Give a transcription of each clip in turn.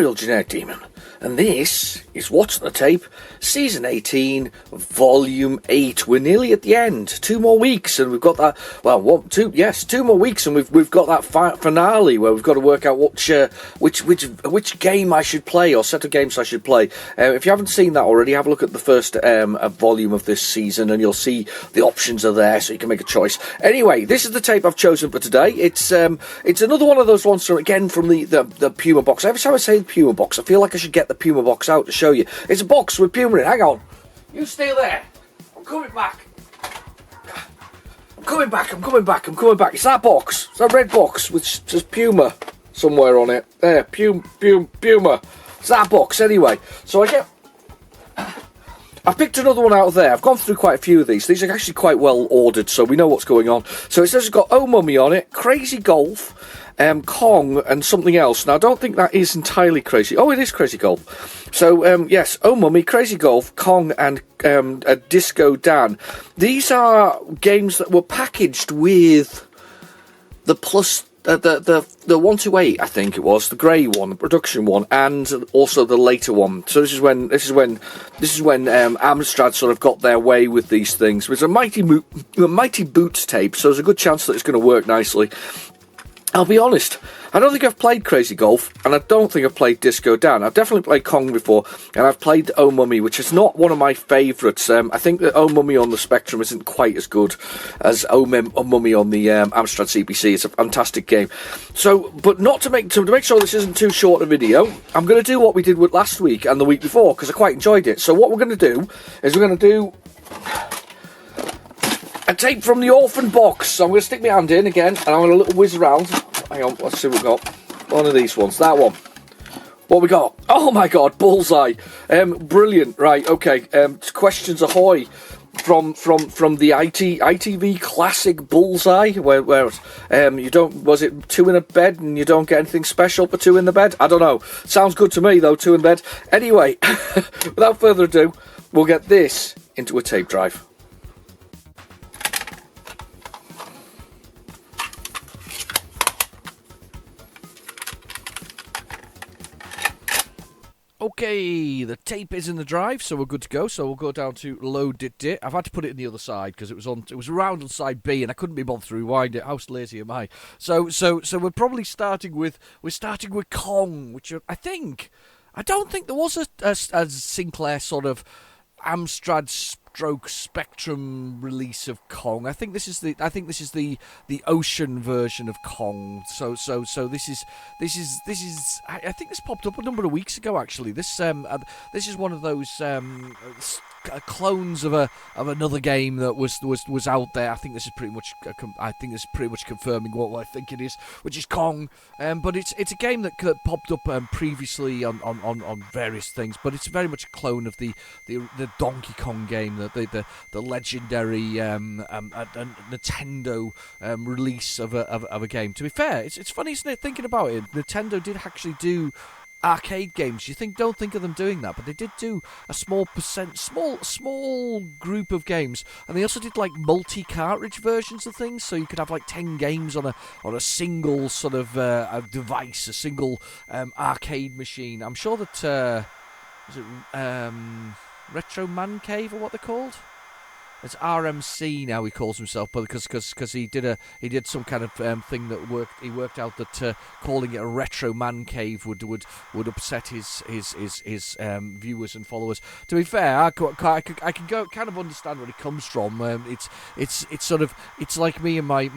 Real Generic Demon, and this is What's on the Tape, Season 18, Volume 8. We're nearly at the end. 2 more weeks, and we've got that, well, 2 more weeks, and we've got that finale where we've got to work out which game I should play, or set of games I should play. If you haven't seen that already, have a look at the first volume of this season, and you'll see the options are there, so you can make a choice. Anyway, this is the tape I've chosen for today. It's another one of those ones, from the Puma box. Every time I say the Puma box, I feel like I should get the Puma box out to show you. It's a box with Puma in. Hang on. You stay there. I'm coming back. I'm coming back. It's that box. It's that red box with just Puma somewhere on it. There, Puma. It's that box anyway. So I picked another one out of there. I've gone through quite a few of these. These are actually quite well ordered, so we know what's going on. So it says it's got Oh Mummy on it, Crazy Golf, Kong, and something else. Now, I don't think that is entirely crazy. Oh, it is Crazy Golf. So, yes, Oh Mummy, Crazy Golf, Kong, and Disco Dan. These are games that were packaged with the plus... the 128, I think it was, the grey one, the production one, and also the later one. So this is when Amstrad sort of got their way with these things. It was a Mighty Boots tape, so there's a good chance that it's going to work nicely. I'll be honest, I don't think I've played Crazy Golf, and I don't think I've played Disco Dan. I've definitely played Kong before, and I've played Oh Mummy, which is not one of my favourites. I think that Oh Mummy on the Spectrum isn't quite as good as Oh Mummy on the Amstrad CPC. It's a fantastic game. So, but to make sure this isn't too short a video, I'm going to do what we did with last week and the week before, because I quite enjoyed it. So what we're going to do is we're going to do a tape from the orphan box. So I'm going to stick my hand in again, and I'm going to whiz around. Hang on, let's see what we've got. One of these ones, that one. What we got? Oh my god, Bullseye. Brilliant. Right, okay. Questions ahoy from the ITV classic Bullseye, where you don't, was it 2 in a bed and you don't get anything special for 2 in the bed? I don't know. Sounds good to me though, 2 in bed. Anyway, without further ado, we'll get this into a tape drive. Okay, the tape is in the drive, so we're good to go. So we'll go down to load it. I've had to put it in the other side because it was around on side B, and I couldn't be bothered to rewind it. How lazy am I? So we're probably starting with Kong, which I don't think there was a Sinclair sort of Amstrad stroke Spectrum release of Kong. I think this is the Ocean version of Kong. So this is I think this popped up a number of weeks ago actually. This is one of those clones of another game that was out there. I think this is pretty much confirming what I think it is, which is Kong. But it's a game that popped up previously on various things, but it's very much a clone of the Donkey Kong game, the legendary Nintendo release of a game. To be fair, it's funny, isn't it, thinking about it? Nintendo did actually do arcade games. Don't think of them doing that, but they did do a small group of games, and they also did like multi-cartridge versions of things, so you could have like 10 games on a single sort of a device, a single arcade machine. I'm sure that is it Retro Man Cave, or what they're called? It's RMC now he calls himself, but because he did some kind of thing that worked out that calling it a Retro Man Cave would upset his viewers and followers. To be fair, I can go kind of understand where it comes from. It's sort of, it's like me and my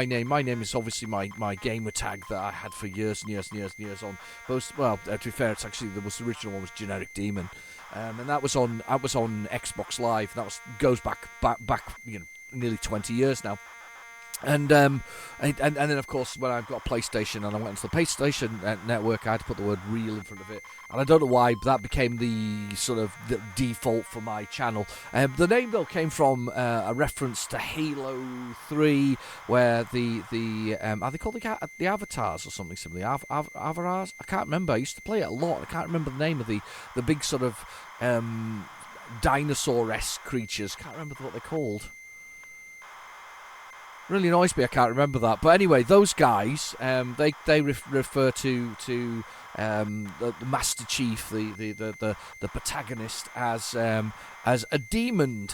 name. My name is obviously my gamer tag that I had for years and years on both. Well, to be fair, it's actually the original one was Generic Demon. And that was on Xbox Live. That goes back nearly 20 years now. And then of course when I've got a PlayStation and I went into the PlayStation network, I had to put the word real in front of it, and I don't know why, but that became the sort of the default for my channel. The name though came from a reference to Halo 3, where the are they called the avatars or something similar? Avatars? I can't remember. I used to play it a lot. I can't remember the name of the big sort of dinosaur-esque creatures. Can't remember what they're called. Really annoys me. I can't remember that. But anyway, those guys, they refer to the Master Chief, the protagonist, as a demon.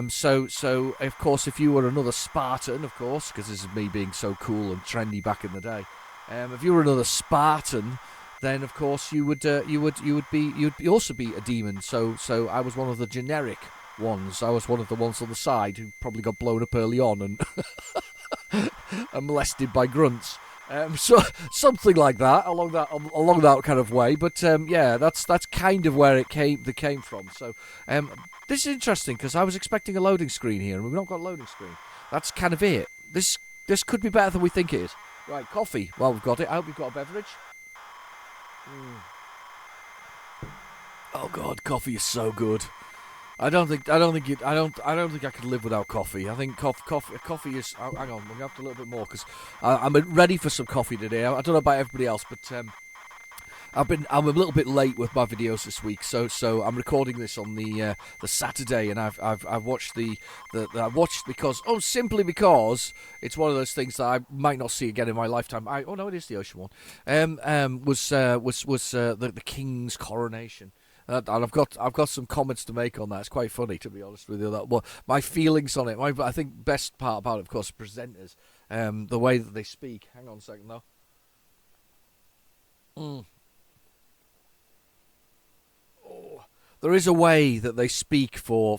So of course, if you were another Spartan, of course, because this is me being so cool and trendy back in the day, if you were another Spartan, then of course you would also be a demon. So I was one of the generic ones. I was one of the ones on the side who probably got blown up early on and and molested by grunts. So something like that, along that kind of way. But yeah, that's kind of where it came from. So this is interesting because I was expecting a loading screen here, and we've not got a loading screen. That's kind of it. This could be better than we think it is. Right, coffee. Well, we've got it. I hope we've got a beverage. Oh God, coffee is so good. I don't think I could live without coffee. I think coffee is. Hang on, we're gonna have to a little bit more because I'm ready for some coffee today. I don't know about everybody else, but I'm a little bit late with my videos this week, so I'm recording this on the Saturday, and I've watched simply because it's one of those things that I might not see again in my lifetime. Oh no, it is the ocean one. Was the King's coronation. And I've got some comments to make on that. It's quite funny, to be honest with you. Well, my feelings on it. I think best part about it, of course, presenters, the way that they speak. Hang on a second, though. Oh, there is a way that they speak for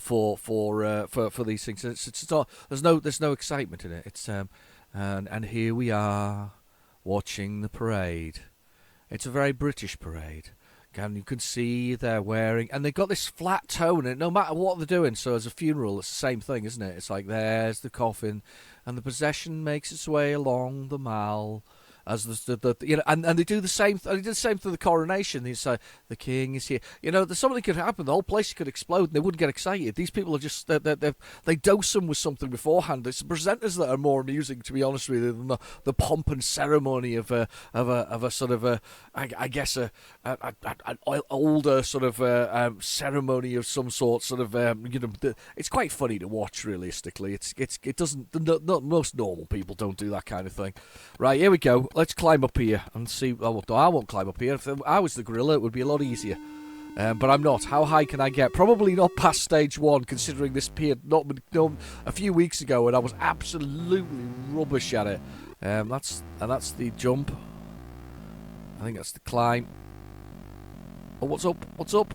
these things. It's not. There's no excitement in it. It's and here we are watching the parade. It's a very British parade. And you can see they're wearing, and they've got this flat tone, and no matter what they're doing. So as a funeral, it's the same thing, isn't it? It's like there's the coffin, and the procession makes its way along the mall, as and they do the same. They did the same for the coronation. They say the king is here. Something could happen. The whole place could explode, and they wouldn't get excited. These people are just they dose them with something beforehand. It's the presenters that are more amusing, to be honest with you, than the pomp and ceremony of a sort of an older sort of ceremony of some sort. It's quite funny to watch. Realistically, it doesn't. Most normal people don't do that kind of thing. Right, here we go. Let's climb up here and see. Oh, no, I won't climb up here. If I was the gorilla, it would be a lot easier. But I'm not. How high can I get? Probably not past stage 1, considering this appeared not a few weeks ago, and I was absolutely rubbish at it. That's the jump. I think that's the climb. Oh, what's up? What's up?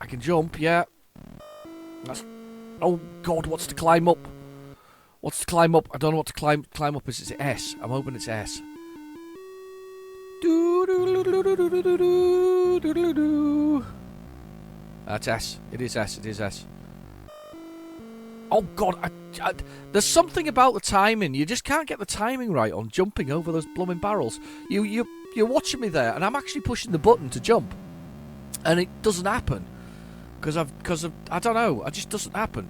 I can jump, yeah. Oh God, what's to climb up? What's to climb up? I don't know what to climb up. Is it S? I'm hoping it's S. That's S. It is S. It is S. Oh God, there's something about the timing. You just can't get the timing right on jumping over those blooming barrels. You're watching me there, and I'm actually pushing the button to jump, and it doesn't happen because I don't know. It just doesn't happen.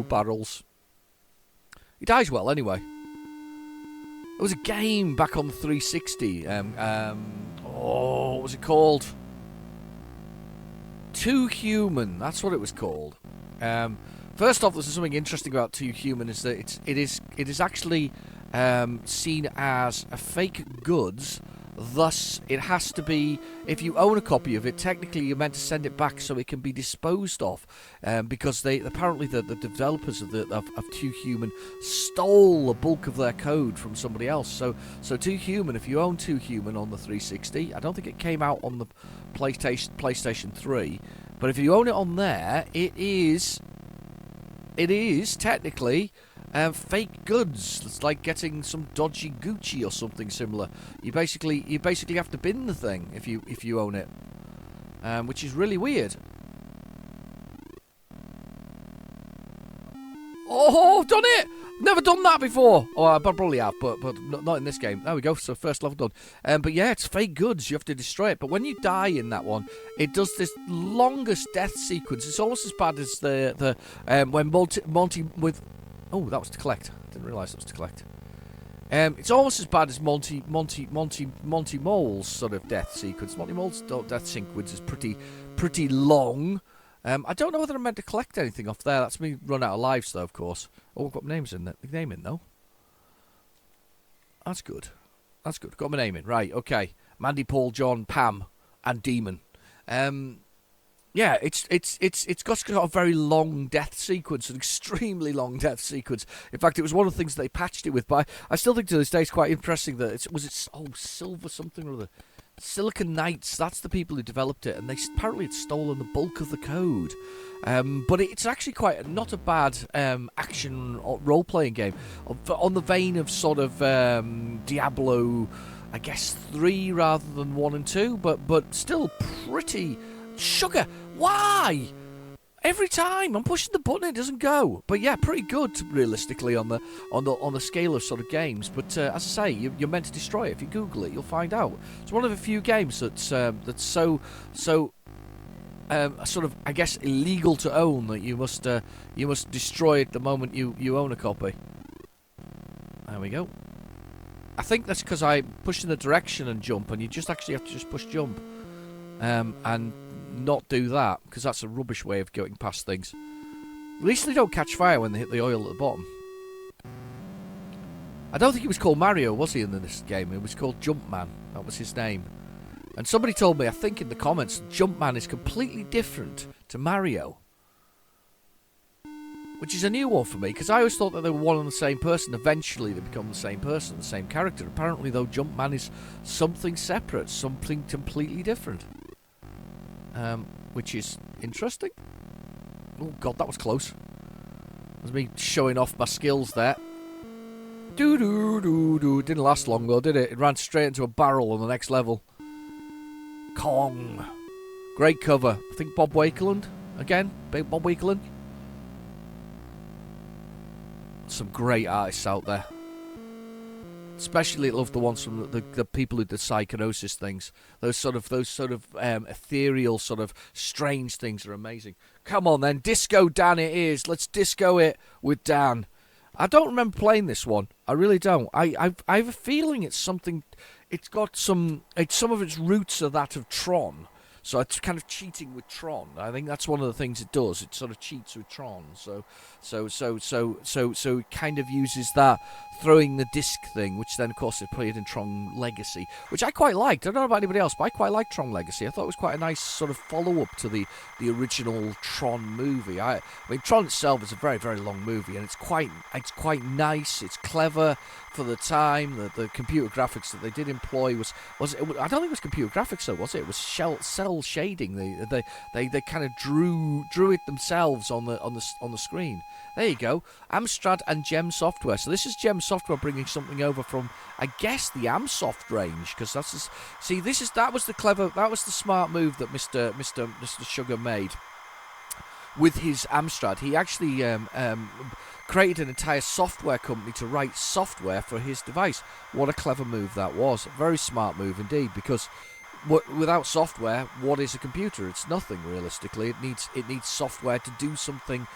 Barrels. He dies well anyway. There was a game back on the 360. What was it called? Too Human. That's what it was called. First off, there's something interesting about Too Human is that it is actually seen as a fake goods. Thus, it has to be, if you own a copy of it, technically you're meant to send it back so it can be disposed of, because apparently the developers of Too Human stole the bulk of their code from somebody else. So Too Human, if you own Too Human on the 360, I don't think it came out on the PlayStation 3, but if you own it on there, it is technically fake goods. It's like getting some dodgy Gucci or something similar. You basically have to bin the thing if you own it, which is really weird. Oh, I've done it! Never done that before. Oh, I probably have, but not in this game. There we go. So first level done. But yeah, it's fake goods. You have to destroy it. But when you die in that one, it does this longest death sequence. It's almost as bad as the when Monty with. Oh, that was to collect. I didn't realise that was to collect. It's almost as bad as Monty Mole's sort of death sequence. Monty Mole's death sequence is pretty long. I don't know whether I'm meant to collect anything off there. That's me run out of lives, though, of course. Oh, I've got my names in there. The name in, though. That's good. That's good. Got my name in. Right, okay. Mandy, Paul, John, Pam, and Demon. Yeah, it's got a very long death sequence, an extremely long death sequence. In fact, it was one of the things they patched it with, but I still think to this day it's quite interesting that it's Silver something or other. Silicon Knights, that's the people who developed it, and they apparently had stolen the bulk of the code. But it's actually quite not a bad action role-playing game, on the vein of sort of Diablo, I guess 3 rather than 1 and 2, but still pretty. Sugar, why? Every time I'm pushing the button, it doesn't go. But yeah, pretty good realistically on the scale of sort of games. But as I say, you're meant to destroy it. If you Google it, you'll find out. It's one of the few games that's so sort of, I guess, illegal to own that you must destroy it the moment you own a copy. There we go. I think that's because I push in the direction and jump, and you just actually have to just push jump, and not do that, because that's a rubbish way of going past things. At least they don't catch fire when they hit the oil at the bottom. I don't think he was called Mario, was he, in this game? It was called Jumpman. That was his name. And somebody told me, I think in the comments, Jumpman is completely different to Mario. Which is a new one for me, because I always thought that they were one and the same person. Eventually they become the same person, the same character. Apparently, though, Jumpman is something separate, something completely different. Which is interesting. Oh god, that was close. That was me showing off my skills there. It didn't last long though, did it? It ran straight into a barrel on the next level. Kong. Great cover. I think Bob Wakeland again. Big Bob Wakeland. Some great artists out there. Especially love the ones from the people who did Psychonosis things. Those sort of ethereal, sort of strange things are amazing. Come on then, Disco Dan it is. Let's disco it with Dan. I don't remember playing this one. I really don't. I have a feeling it's something. It's got some of its roots are that of Tron. So it's kind of cheating with Tron. I think that's one of the things it does. It sort of cheats with Tron. So it kind of uses that throwing the disc thing, which then of course it played in Tron Legacy, which I quite liked. I don't know about anybody else, but I quite liked Tron Legacy. I thought it was quite a nice sort of follow-up to the original Tron movie. I mean, Tron itself is a very, very long movie, and it's quite nice. It's clever for the time. The computer graphics that they did employ was it, I don't think it was computer graphics though, was it? It was cell shading. They kind of drew it themselves on the screen. There you go. Amstrad and Gem Software. So this is Gem Software bringing something over from, I guess, the Amsoft range, because that was the smart move that Mr. Sugar made with his Amstrad. He actually created an entire software company to write software for his device. What a clever move that was. A very smart move indeed, because without software, what is a computer? It's nothing, realistically. It needs software to do something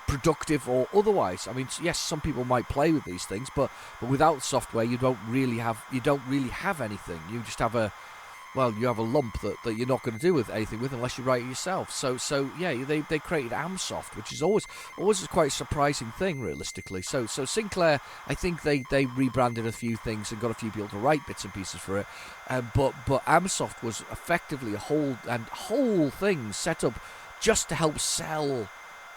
productive or otherwise. I mean, yes, some people might play with these things, but without software, you don't really have anything. You just have a lump that you're not going to do with anything with unless you write it yourself. So yeah, they created Amsoft, which is always quite a surprising thing, realistically. So Sinclair, I think they rebranded a few things and got a few people to write bits and pieces for it. But Amsoft was effectively a whole thing set up just to help sell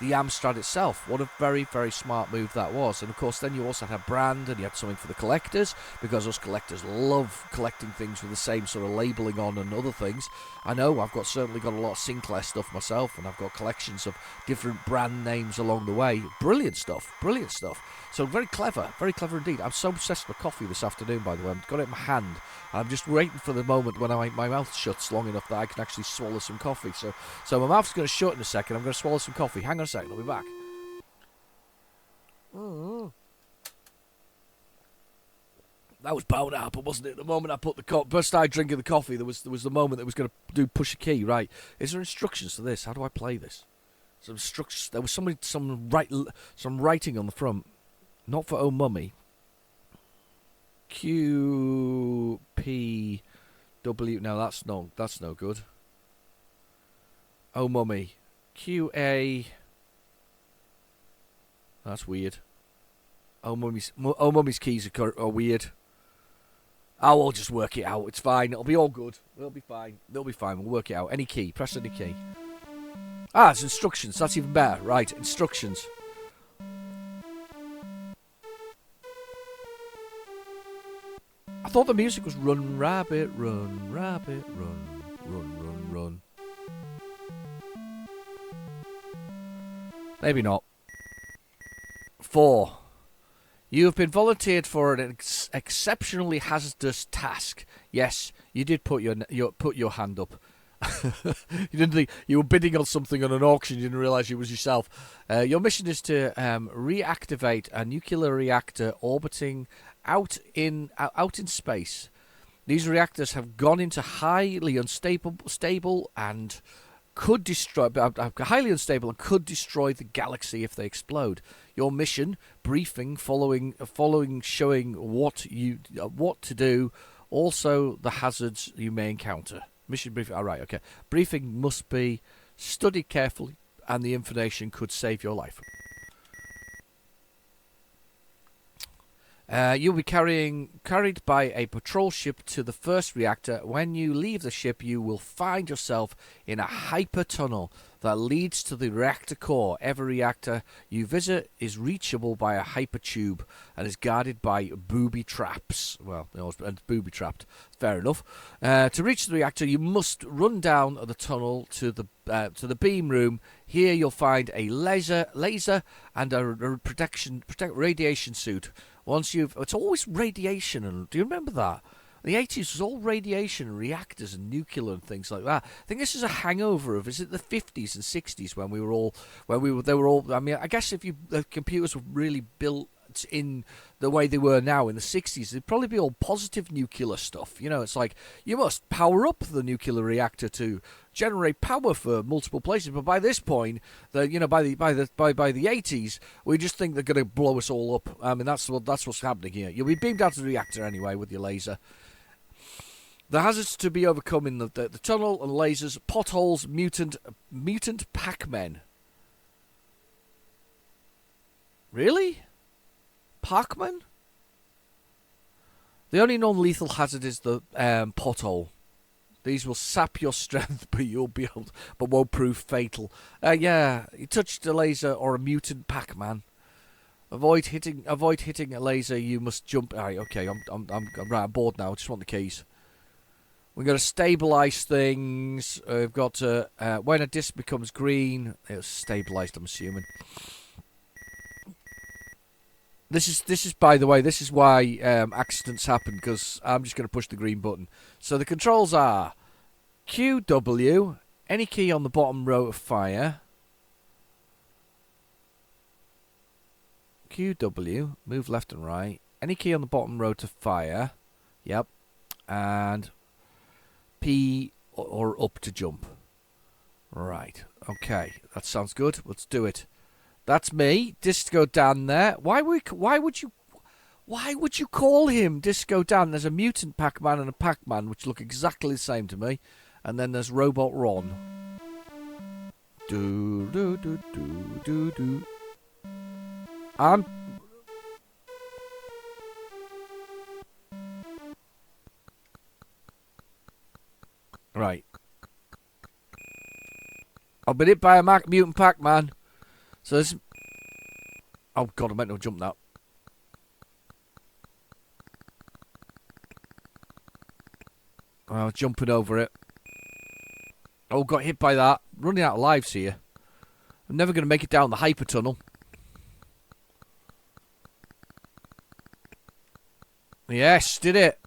the Amstrad itself. What a very, very smart move that was. And of course then you also had a brand, and you had something for the collectors, because us collectors love collecting things with the same sort of labelling on and other things. I know I've certainly got a lot of Sinclair stuff myself, and I've got collections of different brand names along the way. Brilliant stuff. So very clever indeed. I'm so obsessed with coffee this afternoon, by the way. I've got it in my hand. I'm just waiting for the moment when my mouth shuts long enough that I can actually swallow some coffee. So my mouth's going to shut in a second. I'm going to swallow some coffee. Hang on a second. I'll be back. That was bone apple, wasn't it? The moment I put first started drinking the coffee, there was the moment that was going to push a key. Right? Is there instructions to this? How do I play this? Some instructions. There was some writing on the front. Not for Oh Mummy. QPW. No, that's no good. Oh, mummy. QA. That's weird. Oh, mummy's keys are weird. Oh, we'll just work it out. It's fine. It'll be all good. It'll be fine. It'll be fine. We'll work it out. Any key. Press any key. Ah, it's instructions. That's even better. Right, instructions. I thought the music was run, rabbit, run, rabbit, run, run, run, run. Maybe not. 4. You have been volunteered for an exceptionally hazardous task. Yes, you did put your hand up. You didn't think you were bidding on something on an auction. You didn't realise it was yourself. Your mission is to reactivate a nuclear reactor orbiting out in space. These reactors have gone into highly unstable and could destroy the galaxy if they explode. Your mission briefing following showing what to do, also the hazards you may encounter. Mission briefing. All right, okay. Briefing must be studied carefully, and the information could save your life. You'll be carried by a patrol ship to the first reactor. When you leave the ship, you will find yourself in a hyper tunnel that leads to the reactor core. Every reactor you visit is reachable by a hyper tube and is guarded by booby traps. Well, and booby trapped. Fair enough. To reach the reactor, you must run down the tunnel to the beam room. Here you'll find a laser and a radiation suit. It's always radiation, and do you remember that? The 80s was all radiation and reactors and nuclear and things like that. I think this is a hangover of, is it the 50s and 60s they were all, I mean, I guess if the computers were really built in the way they were now in the 60s, they'd probably be all positive nuclear stuff. You know, it's like, you must power up the nuclear reactor to generate power for multiple places. But by this point, by the 80s, we just think they're going to blow us all up. I mean, that's what's happening here. You'll be beamed out of the reactor anyway with your laser. The hazards to be overcome in the tunnel and lasers, potholes, mutant Pac-Men. Really? Pac-Man? The only non-lethal hazard is the pothole. These will sap your strength, but won't prove fatal. Yeah, you touched a laser or a mutant Pac-Man. Avoid hitting a laser. You must jump. All right, okay, I'm right. I'm bored now. I just want the keys. We've got to stabilise things. We've got to when a disc becomes green, it's stabilised. I'm assuming. This is by the way, this is why accidents happen, because I'm just going to push the green button. So the controls are QW, any key on the bottom row to fire. QW, move left and right. Any key on the bottom row to fire. Yep. And P or up to jump. Right. Okay. That sounds good. Let's do it. That's me, Disco Dan there. Why would you call him Disco Dan? There's a mutant Pac-Man and a Pac-Man which look exactly the same to me, and then there's Robot Ron. Do do do do do do. Right. I've been hit by a mutant Pac-Man. So this... Oh, God, I meant to jump that. I was jumping over it. Oh, got hit by that. Running out of lives here. I'm never going to make it down the hyper tunnel. Yes, did it.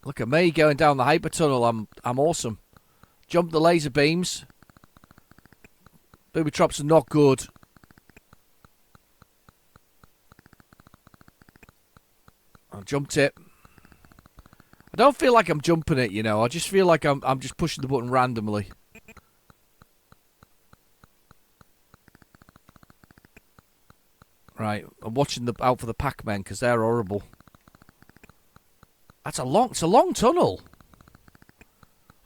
Look at me going down the hyper tunnel. I'm awesome. Jump the laser beams. Booby traps are not good. I jumped it. I don't feel like I'm jumping it, you know. I just feel like I'm just pushing the button randomly. Right, I'm watching out for the Pac-Men because they're horrible. It's a long tunnel.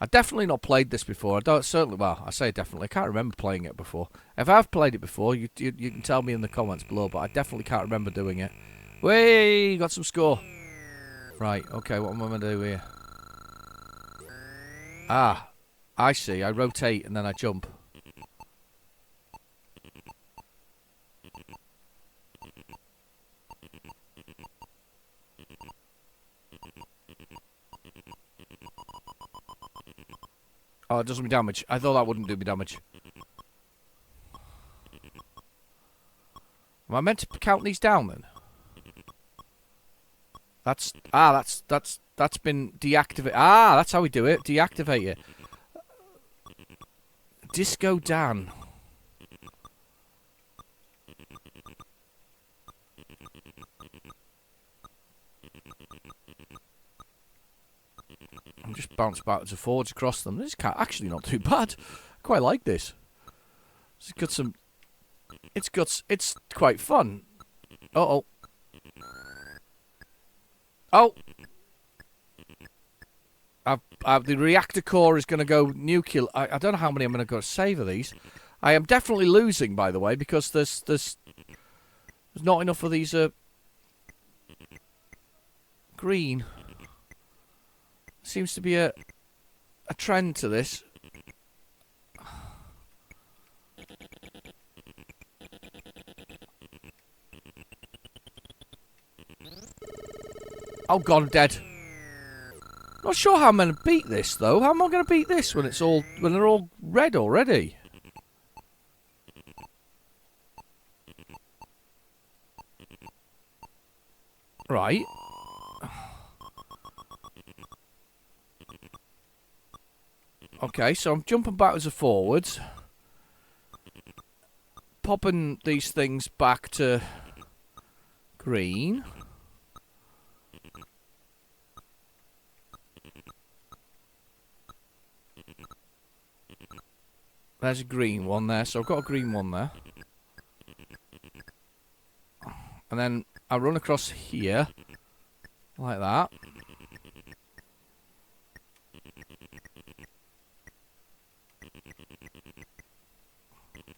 I've definitely not played this before. I don't certainly. Well, I say definitely. I can't remember playing it before. If I've played it before, you can tell me in the comments below. But I definitely can't remember doing it. Way, got some score. Right. Okay. What am I going to do here? Ah, I see. I rotate and then I jump. Oh, it does me damage. I thought that wouldn't do me damage. Am I meant to count these down then? That's been deactivated. Ah, that's how we do it. Deactivate it. Disco Dan. I'm just bounce backwards and forwards across them. This is actually not too bad. I quite like this. It's got some. It's quite fun. Uh oh. The reactor core is going to go nuclear. I don't know how many I'm going to go save of these. I am definitely losing, by the way, because there's not enough of these green. Seems to be a trend to this. Oh god, I'm dead. Not sure how I'm going to beat this though. How am I going to beat this when they're all red already? Right. Okay, so I'm jumping backwards and forwards. Popping these things back to green. There's a green one there, so I've got a green one there. And then I run across here, like that.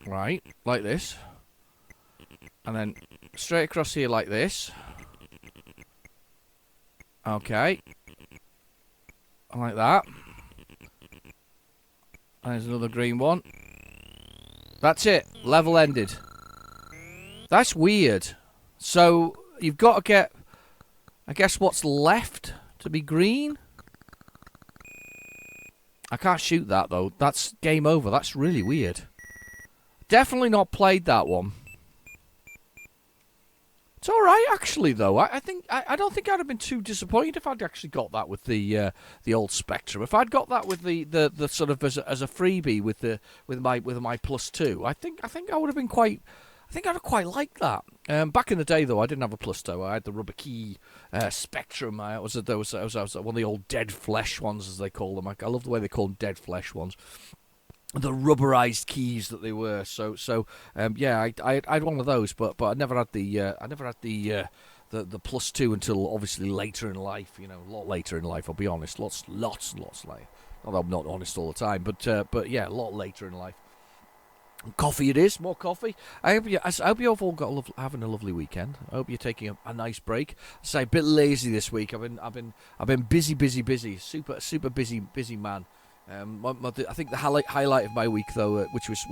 Right, like this. And then straight across here like this. Okay. Like that. There's another green one. That's it. Level ended. That's weird. So, you've got to get, I guess, what's left to be green? I can't shoot that, though. That's game over. That's really weird. Definitely not played that one. It's alright, actually, though. I don't think I'd have been too disappointed if I'd actually got that with the old Spectrum. If I'd got that with the sort of as a freebie with my plus 2, I think I would have been quite. I think I'd have quite liked that. Back in the day, though, I didn't have a plus 2. I had the rubber key Spectrum. There was one of the old dead flesh ones, as they call them. I love the way they call them dead flesh ones. The rubberized keys that they were. Yeah, I had one of those, but I never had the plus 2 until obviously later in life. You know, a lot later in life. I'll be honest, lots later. Although I'm not honest all the time, but yeah, a lot later in life. Coffee it is, more coffee. I hope you've all got having a lovely weekend. I hope you're taking a nice break. I say a bit lazy this week. I've been busy. Super busy man. I think the highlight of my week, though, which was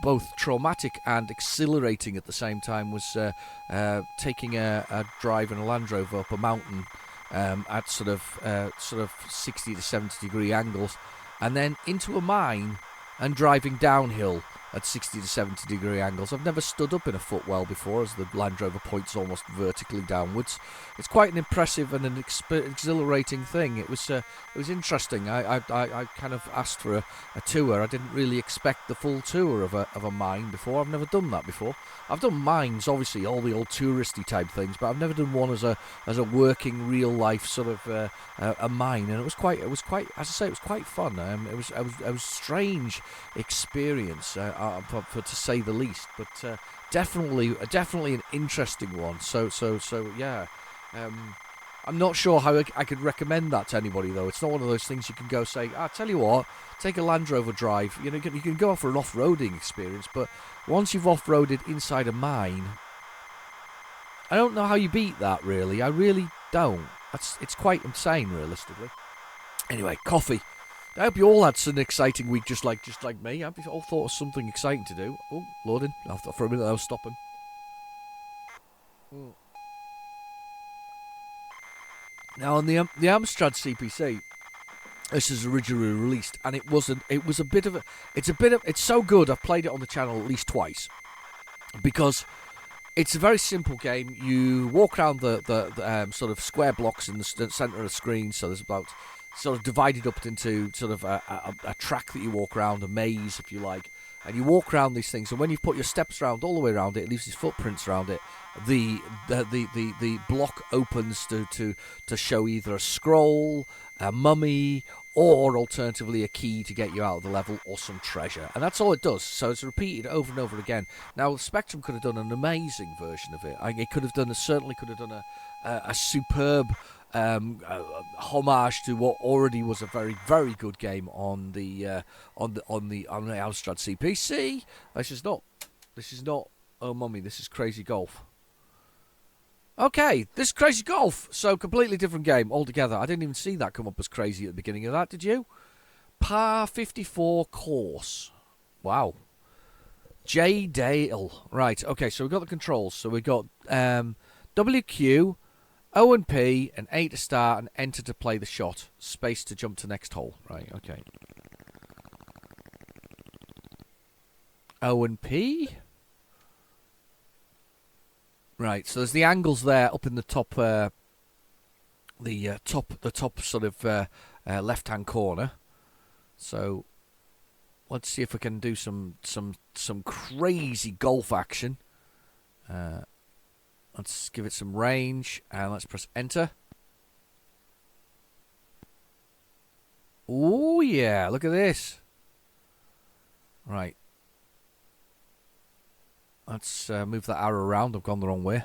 both traumatic and exhilarating at the same time, was taking a drive in a Land Rover up a mountain at sort of 60 to 70 degree angles, and then into a mine and driving downhill at 60 to 70 degree angles. I've never stood up in a footwell before, as the Land Rover points almost vertically downwards. It's quite an impressive and an exhilarating thing. It was interesting. I kind of asked for a tour. I didn't really expect the full tour of a mine before. I've never done that before. I've done mines, obviously, all the old touristy type things, but I've never done one as a working real life sort of a mine. And it was quite, as I say, it was quite fun. It was a strange experience, to say the least, but definitely an interesting one. So yeah. I'm not sure how I could recommend that to anybody, though. It's not one of those things you can go say, tell you what, take a Land Rover drive. You know, you can go for an off-roading experience, but once you've off-roaded inside a mine, I don't know how you beat that, really. I really don't. It's quite insane, realistically. Anyway, coffee. I hope you all had an exciting week just like me. I hope you all thought of something exciting to do. Oh, loading. For a minute I was stopping. Now on the Amstrad CPC, this is originally released, and it's so good I've played it on the channel at least twice, because it's a very simple game. You walk around the sort of square blocks in the centre of the screen, so there's about sort of divided up into sort of a track that you walk around, a maze if you like, and you walk around these things, and when you've put your steps around all the way around it, it leaves these footprints around it. The block opens to show either a scroll, a mummy, or alternatively a key to get you out of the level, or some treasure. And that's all it does. So it's repeated over and over again. Now Spectrum could have done an amazing version of it. It could have done a superb homage to what already was a very, very good game on the Amstrad CPC. This is not Oh Mummy, this is Crazy Golf. Okay, this is Crazy Golf. So completely different game altogether. I didn't even see that come up as crazy at the beginning of that, did you? Par 54 course. Wow. J Dale. Right, okay, so we've got the controls. So we've got WQ, O and P, and A to start, and enter to play the shot. Space to jump to next hole. Right, okay. O and P. Right, so there's the angles there up in the top, the top sort of left-hand corner. So let's see if we can do some crazy golf action. Let's give it some range, and let's press enter. Oh yeah, look at this. Right. Let's move that arrow around. I've gone the wrong way.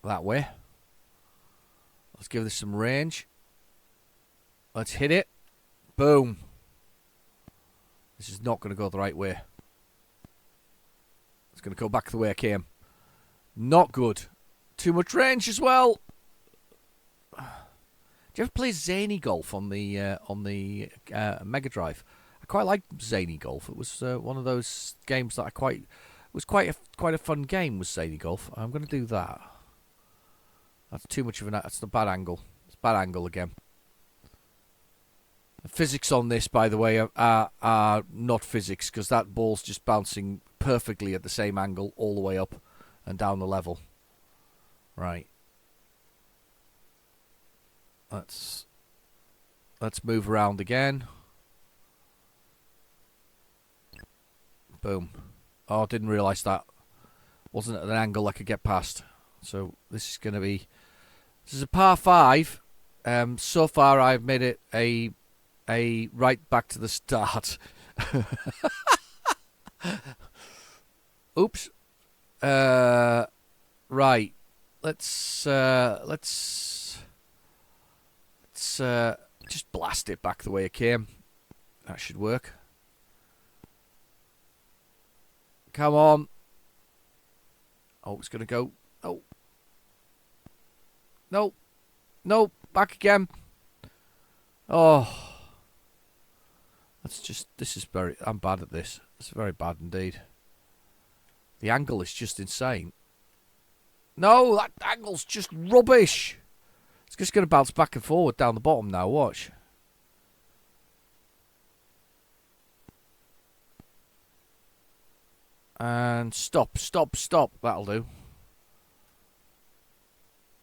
That way. Let's give this some range. Let's hit it. Boom. This is not going to go the right way. It's going to go back the way I came. Not good. Too much range as well. Do you ever play Zany Golf on the Mega Drive? I quite liked Zany Golf. It was one of those games that was quite a fun game. Was Zany Golf? I'm going to do that. That's too much of that's a bad angle. It's a bad angle again. The physics on this, by the way, are not physics, because that ball's just bouncing perfectly at the same angle all the way up and down the level. Right. Let's move around again. Boom. Oh, I didn't realise that. Wasn't at an angle I could get past. So this is going to be... This is a par 5. So far I've made it a right back to the start. Oops. Right. Let's just blast it back the way it came. That should work. Come on. Oh, it's going to go. Oh. No. No. Back again. Oh. I'm bad at this. It's very bad indeed. The angle is just insane. No, that angle's just rubbish. It's just going to bounce back and forward down the bottom now. Watch. And stop. That'll do.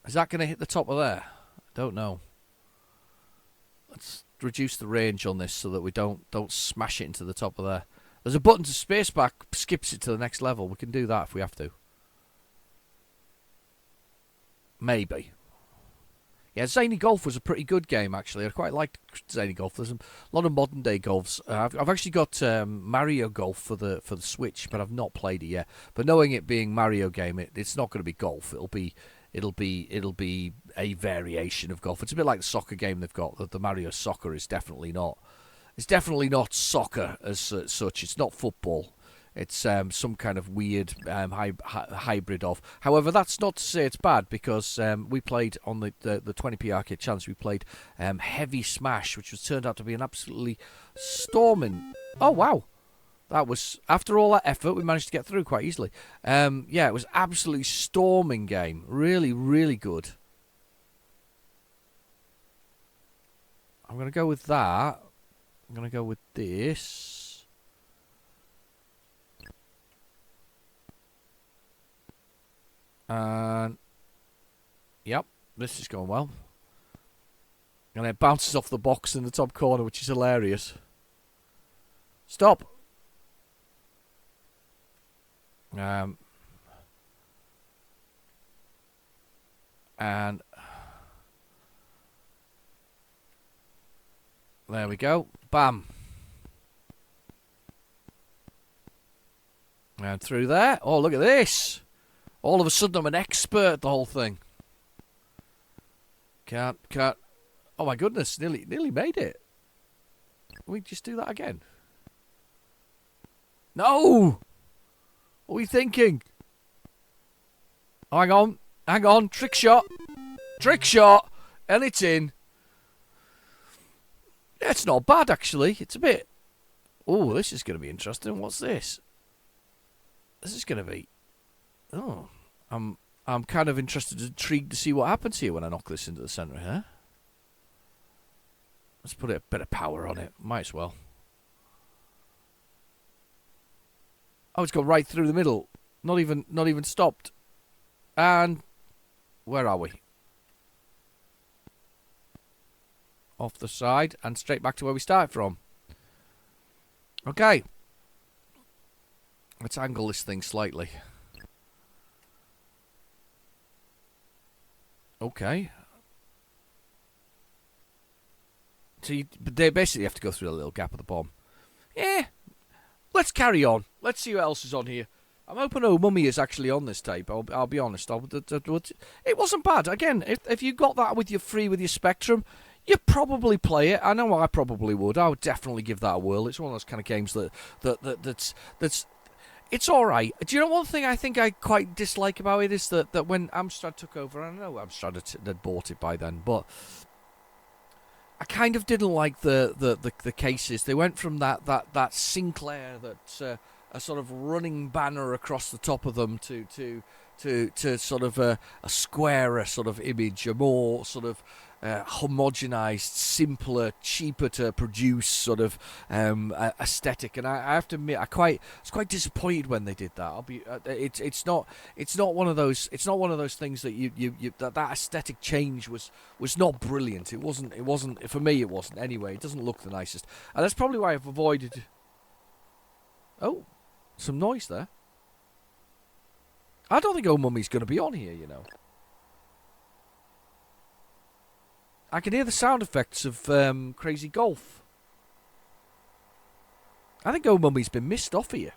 Is that going to hit the top of there? I don't know. Let's reduce the range on this so that we don't smash it into the top of there. There's a button to spacebar, skips it to the next level. We can do that if we have to. Maybe. Yeah, Zany Golf was a pretty good game, actually. I quite liked Zany Golf. There's a lot of modern day golfs. I've actually got Mario Golf for the Switch, but I've not played it yet. But knowing it being Mario game, it's not going to be golf. It'll be a variation of golf. It's a bit like the soccer game they've got. The Mario Soccer is definitely not. It's definitely not soccer as such. It's not football. It's some kind of weird hybrid of. However, that's not to say it's bad, because we played on the 20p arcade challenge. We played Heavy Smash, which was turned out to be an absolutely storming. Oh wow, that was, after all that effort, we managed to get through quite easily. Yeah, it was absolutely storming game. Really, really good. I'm gonna go with that. I'm gonna go with this. And yep, this is going well. And it bounces off the box in the top corner, which is hilarious. Stop. And there we go. Bam. And through there. Oh, look at this. All of a sudden, I'm an expert at the whole thing. Can't. Oh my goodness, nearly made it. Can we just do that again? No! What are we thinking? Oh, hang on. Trick shot. And it's in. Yeah, it's not bad, actually. It's a bit... Oh, this is going to be interesting. What's this? This is going to be... Oh, I'm kind of intrigued to see what happens here when I knock this into the centre here. Let's put a bit of power on it. Might as well. Oh, it's gone right through the middle. Not even stopped. And where are we? Off the side and straight back to where we started from. Okay. Let's angle this thing slightly. Okay. So they basically have to go through a little gap at the bottom. Yeah. Let's carry on. Let's see what else is on here. I'm hoping Oh Mummy is actually on this tape. I'll be honest. It wasn't bad. Again, if you got that with your Spectrum, you probably play it. I know I probably would. I would definitely give that a whirl. It's one of those kind of games that's it's all right. Do you know one thing I think I quite dislike about it is that when Amstrad took over, I know Amstrad had bought it by then, but I kind of didn't like the cases. They went from that Sinclair that a sort of running banner across the top of them to sort of a squarer sort of image, a more sort of homogenized, simpler, cheaper to produce sort of aesthetic. And I have to admit, I was quite disappointed when they did that. It's not one of those things that that aesthetic change was not brilliant. It wasn't for me. It wasn't anyway. It doesn't look the nicest, and that's probably why I've avoided. Oh, some noise there. I don't think Oh Mummy's going to be on here, you know. I can hear the sound effects of Crazy Golf. I think Oh Mummy's been missed off here.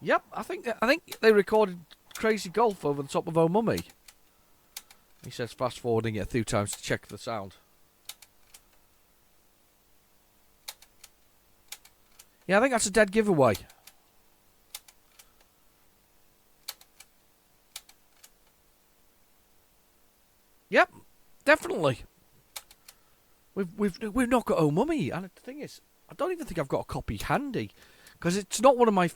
Yep, I think they recorded Crazy Golf over the top of Oh Mummy. He says fast forwarding it a few times to check the sound. Yeah, I think that's a dead giveaway. Yep, definitely. We've not got Oh Mummy, and the thing is, I don't even think I've got a copy handy, because it's not one of my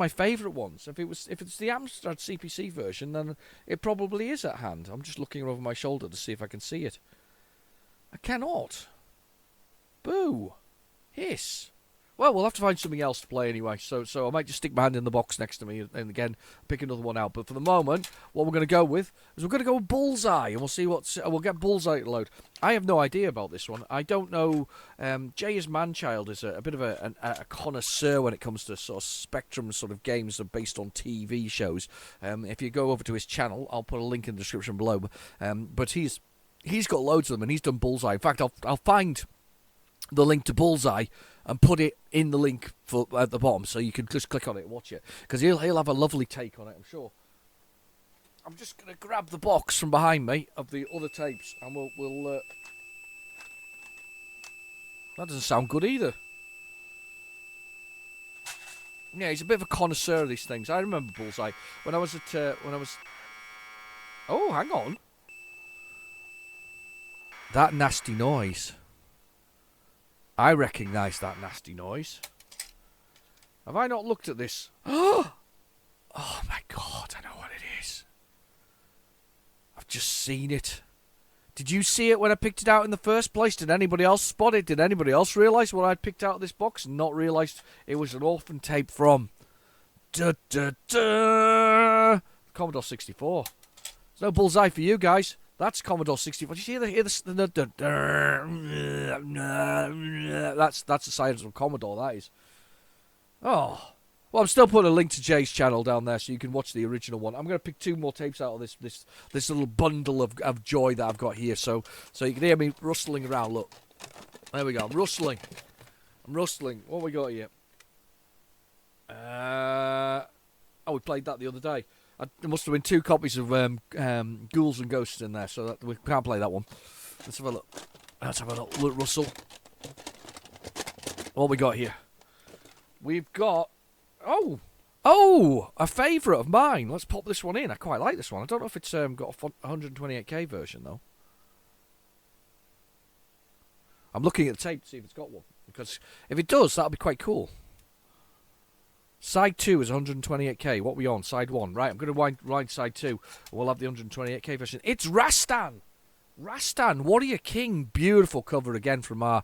favourite ones. If it's the Amstrad CPC version, then it probably is at hand. I'm just looking over my shoulder to see if I can see it. I cannot. Boo. Hiss. Well, we'll have to find something else to play anyway. So I might just stick my hand in the box next to me and again pick another one out. But for the moment, what we're going to go with is we're going to go with Bullseye, and we'll see we'll get Bullseye to load. I have no idea about this one. I don't know. Jay is Manchild is a bit of a connoisseur when it comes to sort of Spectrum sort of games that are based on TV shows. If you go over to his channel, I'll put a link in the description below. But he's got loads of them, and he's done Bullseye. In fact, I'll find the link to Bullseye and put it in the link at the bottom, so you can just click on it and watch it, because he'll have a lovely take on it, I'm sure. I'm just going to grab the box from behind me of the other tapes, and we'll that doesn't sound good either. Yeah, he's a bit of a connoisseur of these things. I remember Bullseye when I was Oh, hang on. That nasty noise. I recognise that nasty noise. Have I not looked at this? Oh my God, I know what it is. I've just seen it. Did you see it when I picked it out in the first place? Did anybody else spot it? Did anybody else realise what I'd picked out of this box and not realised it was an orphan tape from Commodore 64? There's no Bullseye for you guys. That's Commodore 64. Did you hear the that's the silence of Commodore, that is. Oh. Well, I'm still putting a link to Jay's channel down there so you can watch the original one. I'm going to pick 2 more tapes out of this little bundle of joy that I've got here. So you can hear me rustling around. Look. There we go. I'm rustling. What we got here? We played that the other day. There must have been 2 copies of Ghouls and Ghosts in there, so that we can't play that one. Let's have a look. Look, Russell. What we got here? We've got... Oh! A favourite of mine. Let's pop this one in. I quite like this one. I don't know if it's got a 128k version, though. I'm looking at the tape to see if it's got one, because if it does, that'll be quite cool. Side 2 is 128k. What are we on? Side 1. Right, I'm going to wind side 2. We'll have the 128k version. It's Rastan! Rastan, Warrior King. Beautiful cover again from the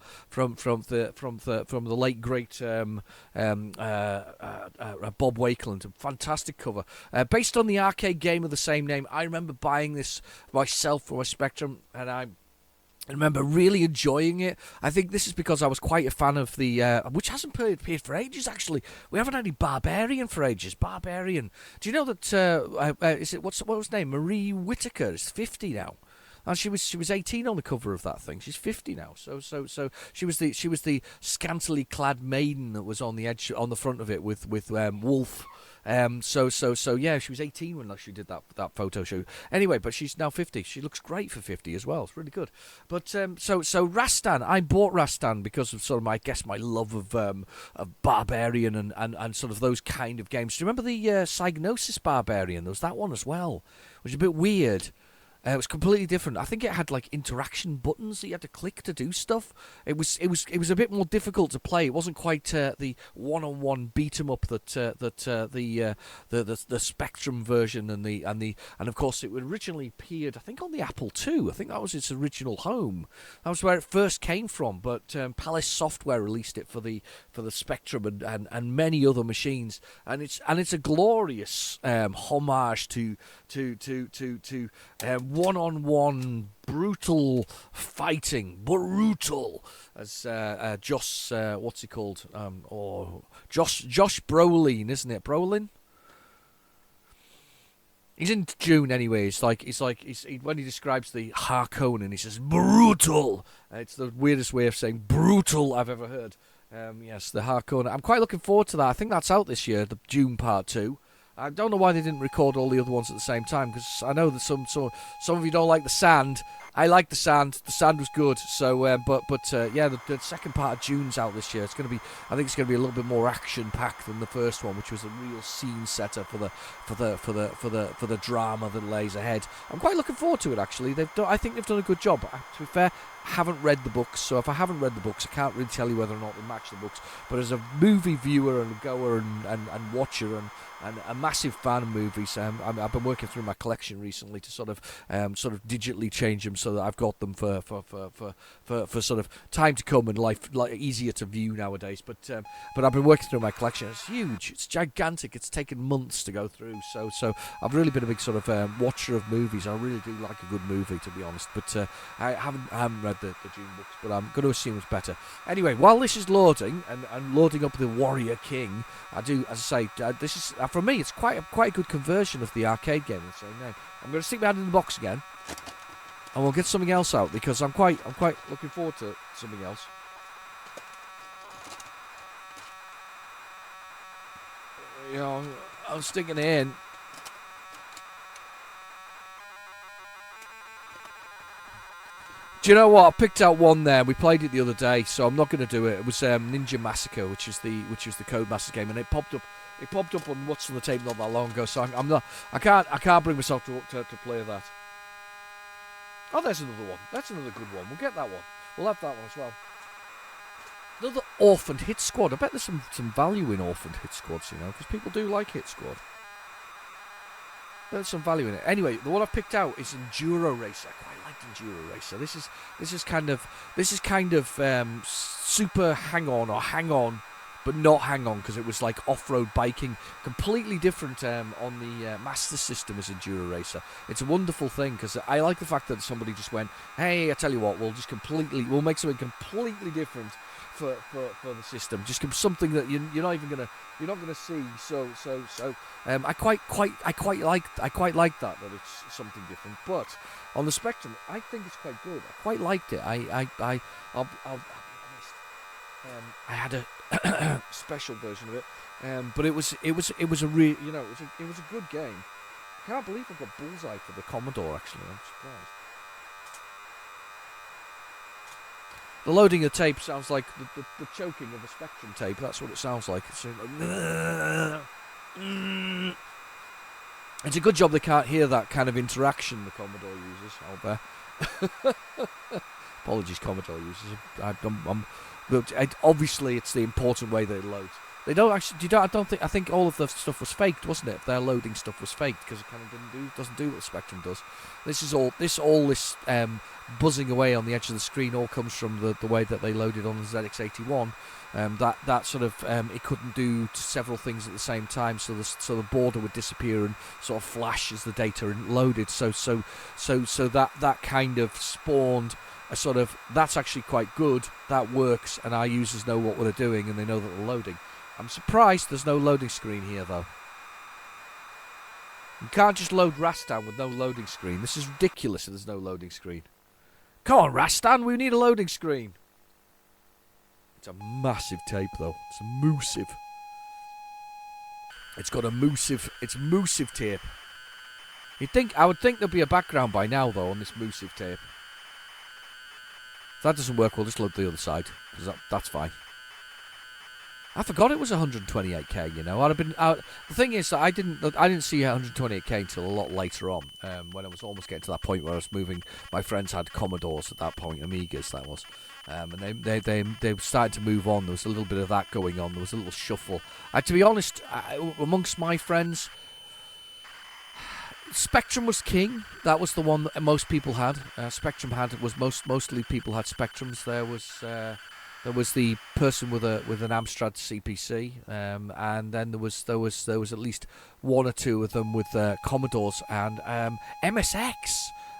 late great Bob Wakeland. Fantastic cover. Based on the arcade game of the same name. I remember buying this myself for my Spectrum, and I remember really enjoying it. I think this is because I was quite a fan of the... which hasn't appeared for ages, actually. We haven't had any Barbarian for ages. Barbarian. Do you know that... what was her name? Marie Whittaker is 50 now. And she was 18 on the cover of that thing. She's 50 now. So she was the scantily clad maiden that was on the edge, on the front of it with Wolf. So yeah, she was 18 when she did that photo shoot. Anyway, but she's now 50. She looks great for 50 as well. It's really good. But so Rastan, I bought Rastan because of sort of my love of Barbarian and sort of those kind of games. Do you remember the Psygnosis Barbarian? There was that one as well, which was a bit weird. It was completely different. I think it had like interaction buttons that you had to click to do stuff. It was a bit more difficult to play. It wasn't quite the one-on-one beat 'em up that the Spectrum version and of course it originally appeared, I think, on the Apple II. I think that was its original home. That was where it first came from. But Palace Software released it for the Spectrum and many other machines. And it's a glorious homage to one-on-one brutal fighting, as Josh, what's he called? Josh Brolin, isn't it? Brolin. He's in June anyway. It's like when he describes the Harkonnen, he says brutal. It's the weirdest way of saying brutal I've ever heard. Yes, the Harkonnen. I'm quite looking forward to that. I think that's out this year, the Dune Part 2. I don't know why they didn't record all the other ones at the same time, because I know that some of you don't like the sand. I like the sand. The sand was good. So, yeah, the second part of June's out this year. I think it's going to be a little bit more action packed than the first one, which was a real scene setter for the drama that lays ahead. I'm quite looking forward to it, actually. I think they've done a good job. To be fair, haven't read the books, so if I haven't read the books, I can't really tell you whether or not they match the books. But as a movie viewer and goer and watcher and a massive fan of movies, I've been working through my collection recently to sort of digitally change them so that I've got them for sort of time to come and life easier to view nowadays. But I've been working through my collection. It's huge. It's gigantic. It's taken months to go through. So I've really been a big sort of watcher of movies. I really do like a good movie, to be honest. But I haven't read the Dune books, but I'm going to assume it's better. Anyway, while this is loading and loading up the Warrior King, I do, as I say, this is for me. It's quite a good conversion of the arcade game. I'm going to stick my hand in the box again, and we'll get something else out because I'm quite looking forward to something else. You know, I'm sticking it in. Do you know what? I picked out one there. We played it the other day, so I'm not going to do it. It was Ninja Massacre, which is the Codemasters game, and it popped up on What's on the Tape not that long ago. So I can't bring myself to play that. Oh, there's another one. That's another good one. We'll get that one. We'll have that one as well. Another Orphaned Hit Squad. I bet there's some value in Orphaned Hit Squads, you know, because people do like Hit Squad. There's some value in it. Anyway, the one I picked out is Enduro Racer. I quite liked Enduro Racer. This is kind of super hang on, but not hang on because it was like off-road biking. Completely different on the Master System as Enduro Racer. It's a wonderful thing because I like the fact that somebody just went, hey, I tell you what, we'll make something completely different for the system. Just something that you're not gonna see. So I quite like that it's something different. But on the Spectrum, I think it's quite good. I quite liked it. I'll be honest. I had a special version of it, but it was a good game. I can't believe I got Bullseye for the Commodore. Actually, I'm surprised. The loading of tape sounds like the choking of a Spectrum tape. That's what it sounds like. It's a good job they can't hear that kind of interaction the Commodore uses out there. Apologies, Commodore users. Obviously, it's the important way that it loads. They don't actually. I think all of the stuff was faked, wasn't it? Their loading stuff was faked because it kind of doesn't do what Spectrum does. This buzzing away on the edge of the screen all comes from the way that they loaded on the ZX81. That sort of it couldn't do several things at the same time, so the border would disappear and sort of flash as the data loaded. So that kind of spawned a sort of, that's actually quite good. That works, and our users know what they're doing, and they know that they're loading. I'm surprised there's no loading screen here, though. You can't just load Rastan with no loading screen. This is ridiculous if there's no loading screen. Come on, Rastan, we need a loading screen. It's a massive tape, though. It's moosive. It's got a moosive tape. I would think there'd be a background by now, though, on this moosive tape. If that doesn't work, we'll just load the other side, because that's fine. I forgot it was 128k. You know, I'd have been out. The thing is that I didn't see 128k until a lot later on, when I was almost getting to that point where I was moving. My friends had Commodores at that point, Amigas that was, and they started to move on. There was a little bit of that going on. There was a little shuffle. To be honest, amongst my friends, Spectrum was king. That was the one that most people had. Spectrum mostly people had Spectrums. There was the person with an Amstrad CPC, and then there was at least one or two of them with Commodores and MSX.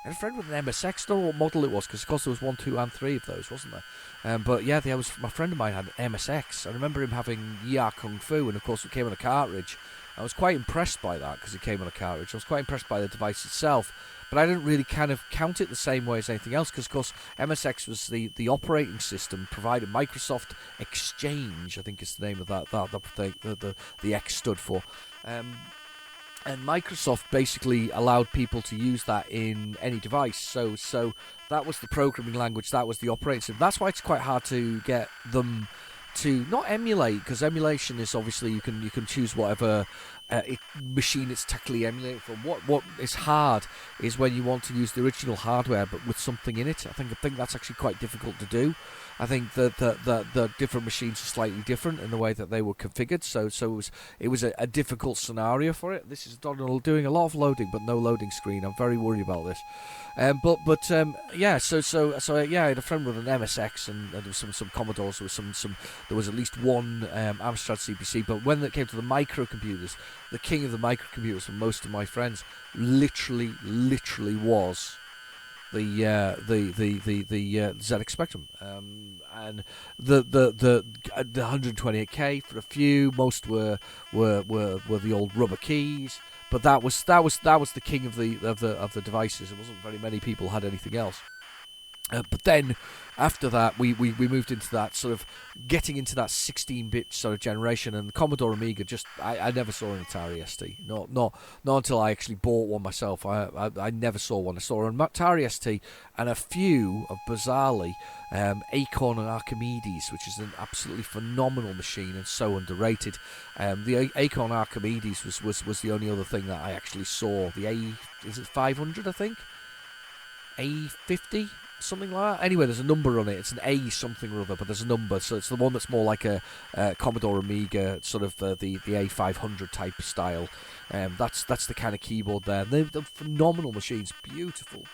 I had a friend with an MSX. I don't know what model it was, because of course there was 1, 2, and 3 of those, wasn't there? But yeah, my friend of mine had an MSX. I remember him having Yar Kung Fu, and of course it came on a cartridge. I was quite impressed by that because it came on a cartridge. I was quite impressed by the device itself. But I didn't really kind of count it the same way as anything else because, of course, MSX was the operating system provided. Microsoft Exchange, I think is the name of that the X stood for. And Microsoft basically allowed people to use that in any device. So that was the programming language, that was the operating system. That's why it's quite hard to get them to not emulate, because emulation is obviously you can choose whatever machine it's technically emulated from. What is hard is when you want to use the original hardware but with something in it. I think that's actually quite difficult to do. I think that the different machines are slightly different in the way that they were configured. So it was a difficult scenario for it. This is Donald doing a lot of loading but no loading screen. I'm very worried about this. Yeah. So yeah, I had a friend with an MSX and there was some Commodores. There was at least one Amstrad CPC. But when it came to the microcomputers, the king of the microcomputers for most of my friends literally was the ZX Spectrum, and the 128K for a few. Most were the old rubber keys, but that was the king of the devices. It wasn't very many people had anything else. But then, after that, we moved into that sort of getting into that 16-bit sort of generation, and the Commodore Amiga. I never saw an Atari ST. Not until I actually bought one myself. I never saw one. I saw an Atari ST and a few of bizarrely Acorn and Archimedes, which is an absolutely phenomenal machine and so underrated. The Acorn Archimedes was the only other thing that I actually saw. The is it 500? I think A50. Something like that. Anyway, there's a number on it. It's an A something or other, but there's a number. So it's the one that's more like a Commodore Amiga, sort of the A500 type style. That's the kind of keyboard there. They're phenomenal machines. Beautiful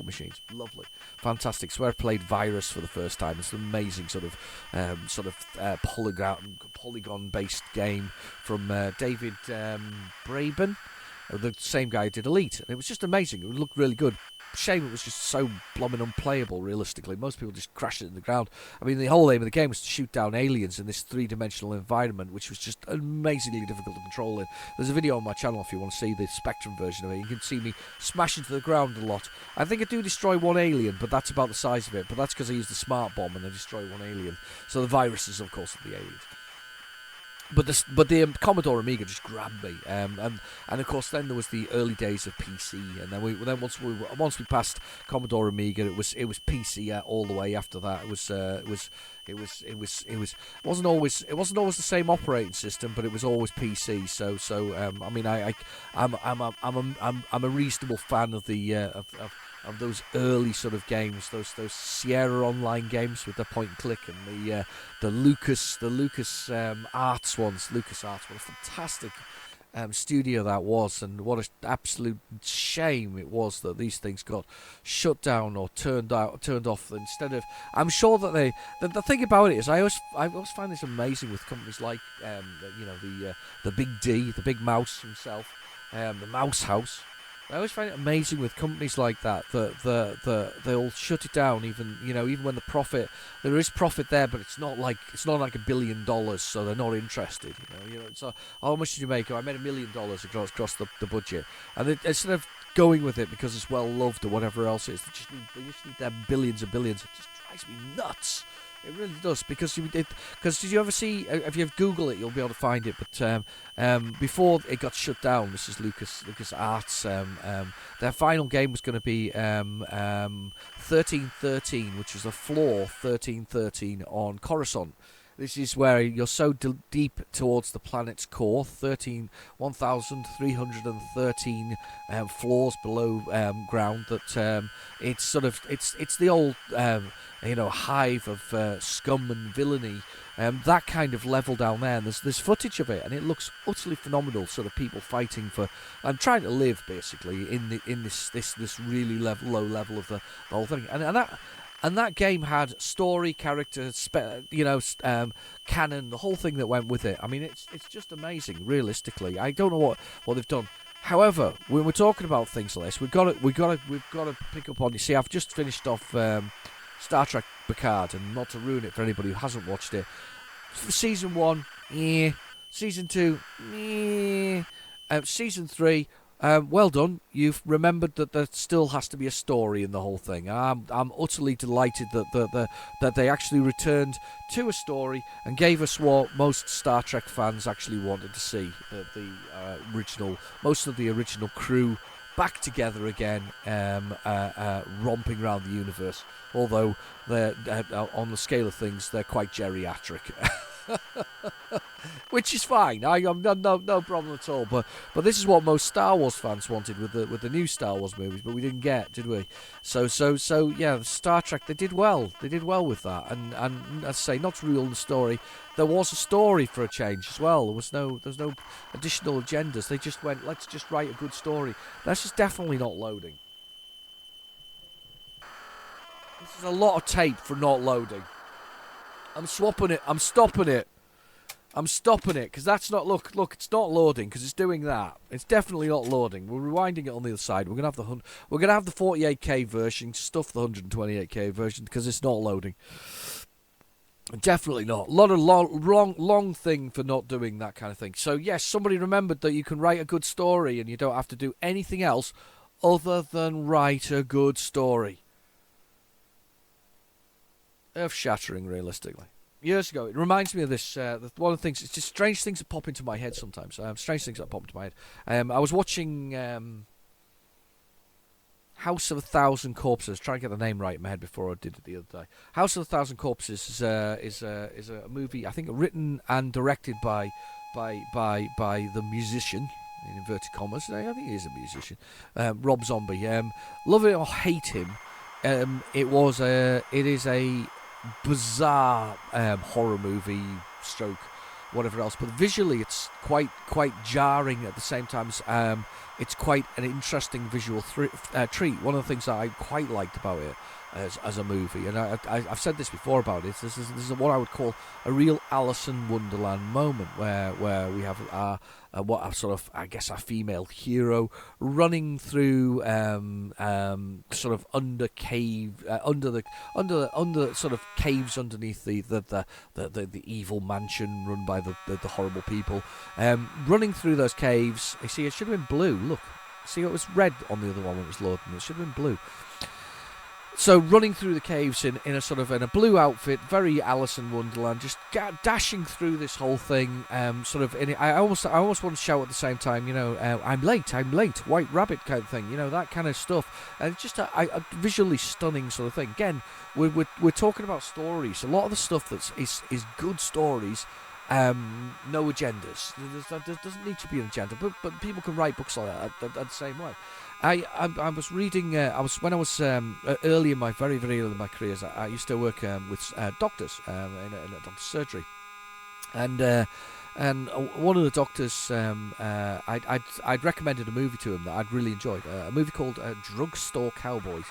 machines. Lovely, fantastic. So I played Virus for the first time. It's an amazing sort of polygon-based game from David Braben, the same guy who did Elite. And it was just amazing. It looked really good. Shame it was just so blooming unplayable, realistically. Most people just crashed it in the ground. I mean, the whole aim of the game was to shoot down aliens in this three-dimensional environment, which was just amazingly difficult to control in. There's a video on my channel if you want to see the Spectrum version of it. You can see me smash into the ground a lot. I think I do destroy one alien, but that's about the size of it. But that's because I use the smart bomb and I destroy one alien. So the viruses, of course, are the aliens. But the Commodore Amiga just grabbed me, and of course then there was the early days of PC, and then once we passed Commodore Amiga, it was PC all the way after that. It wasn't always the same operating system, but it was always PC. So I mean I'm a reasonable fan of the of those early sort of games, those Sierra Online games with the point and click, and the Lucas Arts ones. Lucas Arts, what a fantastic studio that was, and what an absolute shame it was that these things got shut down or turned off instead of. I'm sure that the thing about it is I always find this amazing with companies like the Big D, the Big Mouse himself, the Mouse House. I always find it amazing with companies like that they'll shut it down even when there is profit there, but it's not like $1 billion, so they're not interested. So how much did you make? Oh, I made $1 million across the budget, and instead of going with it because it's well loved or whatever else it is, they just need their billions and billions. It just drives me nuts. It really does, because did you ever see, if you Google it, you'll be able to find it, but before it got shut down, this is Lucas Arts, their final game was going to be 1313, which was a floor 1313 on Coruscant. This is where you're so deep towards the planet's core, 1,313 floors below ground, that it's the old hive of scum and villainy, that kind of level down there. And there's footage of it, and it looks utterly phenomenal. Sort of people fighting for and trying to live basically in this really low level of the whole thing, and that game had story, characters, canon, the whole thing that went with it. I mean, it's just amazing. Realistically, I don't know what they've done. However, when we're talking about things like this, we've got to pick up on. You see, I've just finished off Star Trek Picard, and not to ruin it for anybody who hasn't watched it. Season 1, Season 2, Season 3. Well done. You've remembered that there still has to be a story in the whole thing. I'm utterly delighted that they actually returned to a story and gave us what most Star Trek fans actually wanted to see. Most of the original crew back together again, romping around the universe. Although they're on the scale of things, they're quite geriatric. which is fine. I'm no problem at all. But this is what most Star Wars fans wanted with the new Star Wars movies, but we didn't get, did we? So yeah, Star Trek, they did well. They did well with that, and as I say, not to rule the story. There was a story for a change as well. There was no additional agendas. They just went, let's just write a good story. That's just definitely not loading. This is a lot of tape for not loading. I'm swapping it. I'm stopping it. I'm stopping it because that's not. Look, it's not loading because it's doing that. It's definitely not loading. We're rewinding it on the other side. We're gonna have the 48K version, stuff the 128K version because it's not loading. Definitely not. A lot of long thing for not doing that kind of thing. So yes, somebody remembered that you can write a good story and you don't have to do anything else other than write a good story. Earth-shattering, realistically. Years ago, it reminds me of this. One of the things, it's just strange things that pop into my head sometimes. Strange things that pop into my head. I was watching House of a Thousand Corpses. Trying to get the name right in my head before I did it the other day. House of a Thousand Corpses is a movie, I think, written and directed by the musician, in inverted commas. I think he is a musician, Rob Zombie. Love it or hate him, it is a bizarre horror movie stroke whatever else, but visually it's quite jarring at the same time as it's quite an interesting visual treat. One of the things that I quite liked about it as a movie, and I've said this before about it, this is what I would call a real Alice in Wonderland moment where we have our female hero running through sort of under sort of caves underneath the evil mansion run by the horrible people, running through those caves. You see, it should have been blue. Look, see, it was red on the other one when it was loading. It should have been blue. So running through the caves in a blue outfit, very Alice in Wonderland, just dashing through this whole thing. I almost want to shout at the same time, I'm late, White Rabbit kind of thing, that kind of stuff. And it's just a visually stunning sort of thing. Again, we're talking about stories. A lot of the stuff is good stories. No agendas. There doesn't need to be an agenda, but people can write books like that the same way. I was reading. When I was early in my very early in my careers. I used to work with doctors in a doctor's surgery, and one of the doctors, I'd recommended a movie to him that I'd really enjoyed. A movie called Drugstore Cowboys,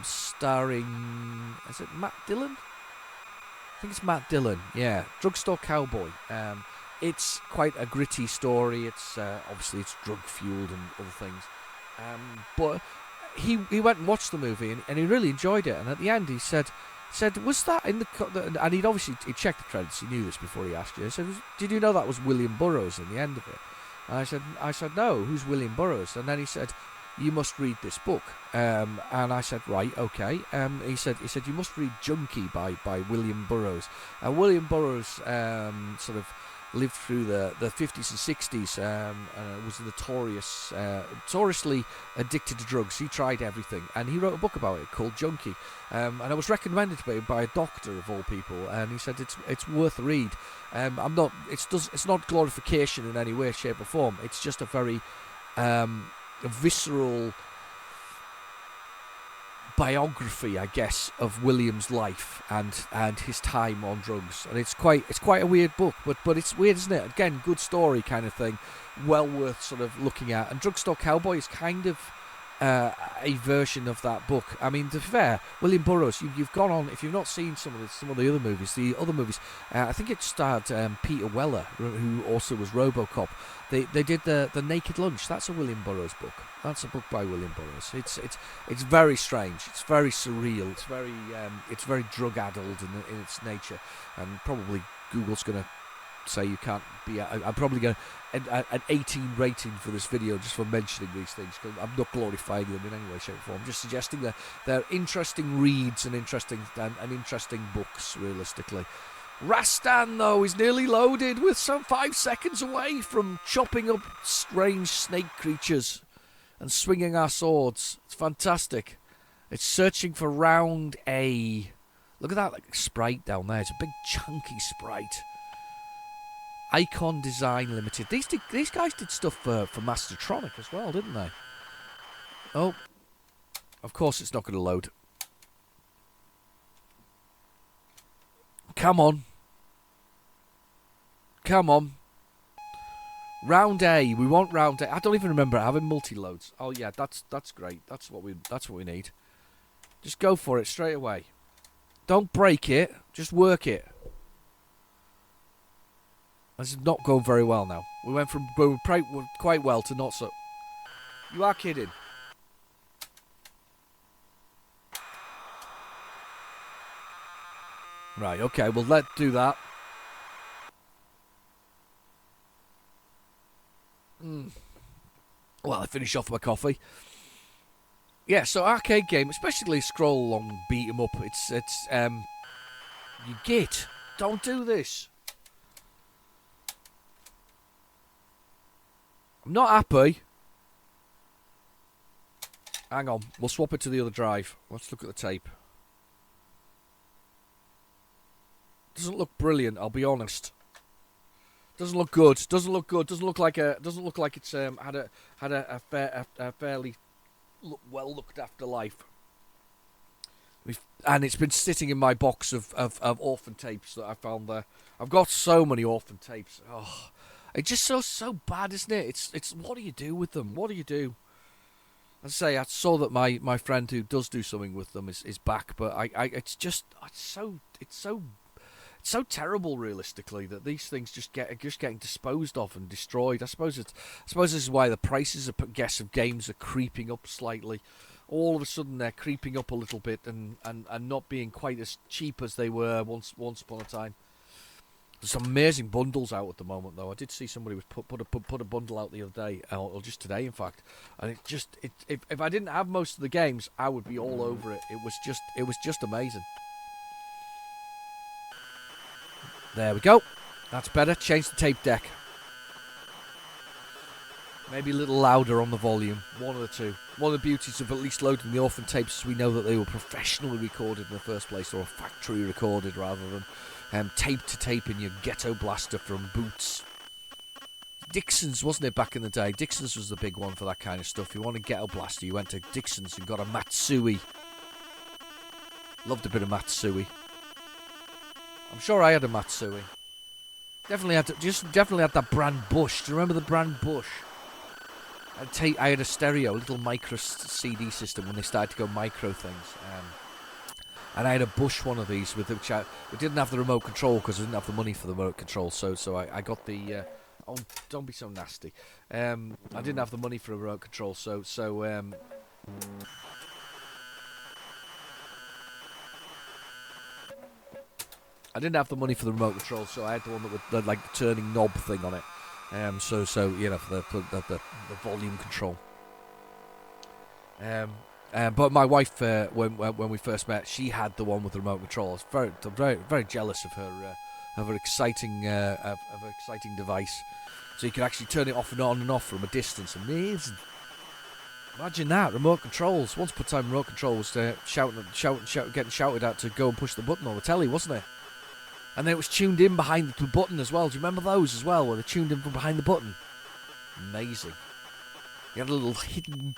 starring, is it Matt Dillon? I think it's Matt Dillon. Yeah, Drugstore Cowboy. It's quite a gritty story. It's obviously it's drug fueled and other things. But he went and watched the movie and he really enjoyed it. And at the end, he said, was that in the? And he checked the credits. He knew this before he asked you. He said, did you know that was William Burroughs in the end of it? And I said, no. Who's William Burroughs? And then he said, you must read this book. And I said, right, okay. He said, you must read Junkie by William Burroughs. William Burroughs sort of lived through the 50s and 60s, was notoriously addicted to drugs. He tried everything, and he wrote a book about it called Junkie. And I was recommended to me by a doctor of all people, and he said it's worth a read. It's not glorification in any way, shape, or form. It's just a very visceral biography, I guess, of William's life and his time on drugs, and it's quite a weird book, but it's weird, isn't it? Again, good story kind of thing, well worth sort of looking at. And Drugstore Cowboy is kind of a version of that book. I mean, to be fair, William Burroughs, you've gone on, if you've not seen some of the other movies, I think it starred Peter Weller, who also was RoboCop. They did the Naked Lunch. That's a William Burroughs book. That's a book by William Burroughs. It's very strange. It's very surreal. It's very drug addled in its nature, and probably Google's going to say you can't be. I'm probably going to an 18 rating for this video just for mentioning these things, because I'm not glorifying them in any way, shape, or form. I'm just suggesting that they're interesting reads and interesting books, realistically. Rastan, though, is nearly loaded with some 5 seconds away from chopping up strange snake creatures and swinging our swords. It's fantastic. It's searching for round A. Look at that sprite down there. It's a big chunky sprite. Icon Design Limited. These guys did stuff for Mastertronic as well, didn't they? Oh, of course it's not going to load. Come on. Come on. Round A. We want round A. I don't even remember having multi-loads. Oh yeah, that's great. That's what we need. Just go for it straight away. Don't break it. Just work it. This is not going very well now. We went from quite well to not so. You are kidding. Right, okay, well, let's do that. Well, I finish off my coffee. Yeah, so arcade game, especially scroll along, beat 'em up. It's you git. Don't do this. I'm not happy. Hang on, we'll swap it to the other drive. Let's look at the tape. Doesn't look brilliant, I'll be honest. Doesn't look good. Doesn't look good. Doesn't look like it's had a fairly well looked after life. And it's been sitting in my box of orphan tapes that I found there. I've got so many orphan tapes. Oh, it's just so bad, isn't it? It's what do you do with them? What do you do? As I say, I saw that my friend who does do something with them is back, but it's so terrible, realistically, that these things just getting disposed of and destroyed. I suppose this is why the prices of games are creeping up slightly. All of a sudden, they're creeping up a little bit and not being quite as cheap as they were once upon a time. There's some amazing bundles out at the moment, though. I did see somebody was put a bundle out the other day, or just today, in fact. And if I didn't have most of the games, I would be all over it. It was just amazing. There we go. That's better. Change the tape deck. Maybe a little louder on the volume. One of the two. One of the beauties of at least loading the orphan tapes is we know that they were professionally recorded in the first place, or factory recorded rather than tape to tape in your ghetto blaster from Boots. Dixon's, wasn't it, back in the day? Dixon's was the big one for that kind of stuff. If you wanted a ghetto blaster, you went to Dixon's and got a Matsui. Loved a bit of Matsui. I'm sure I had a Matsui. Definitely had that brand Bush. Do you remember the brand Bush? I had a stereo, a little micro CD system when they started to go micro things. And I had a Bush one of these with which we didn't have the remote control because I didn't have the money for the remote control. So I got the. Oh, don't be so nasty. I didn't have the money for a remote control, so. I didn't have the money for the remote control, so I had the one that with like the turning knob thing on it. So you know, for the volume control. But my wife, when we first met, she had the one with the remote control. I was very jealous of her exciting device. So you could actually turn it off and on and off from a distance. Amazing. Imagine that, remote controls. Once upon a time, remote control was getting shouted at to go and push the button on the telly, wasn't it? And then it was tuned in behind the button as well. Do you remember those as well, where they tuned in from behind the button? Amazing. You had a little hidden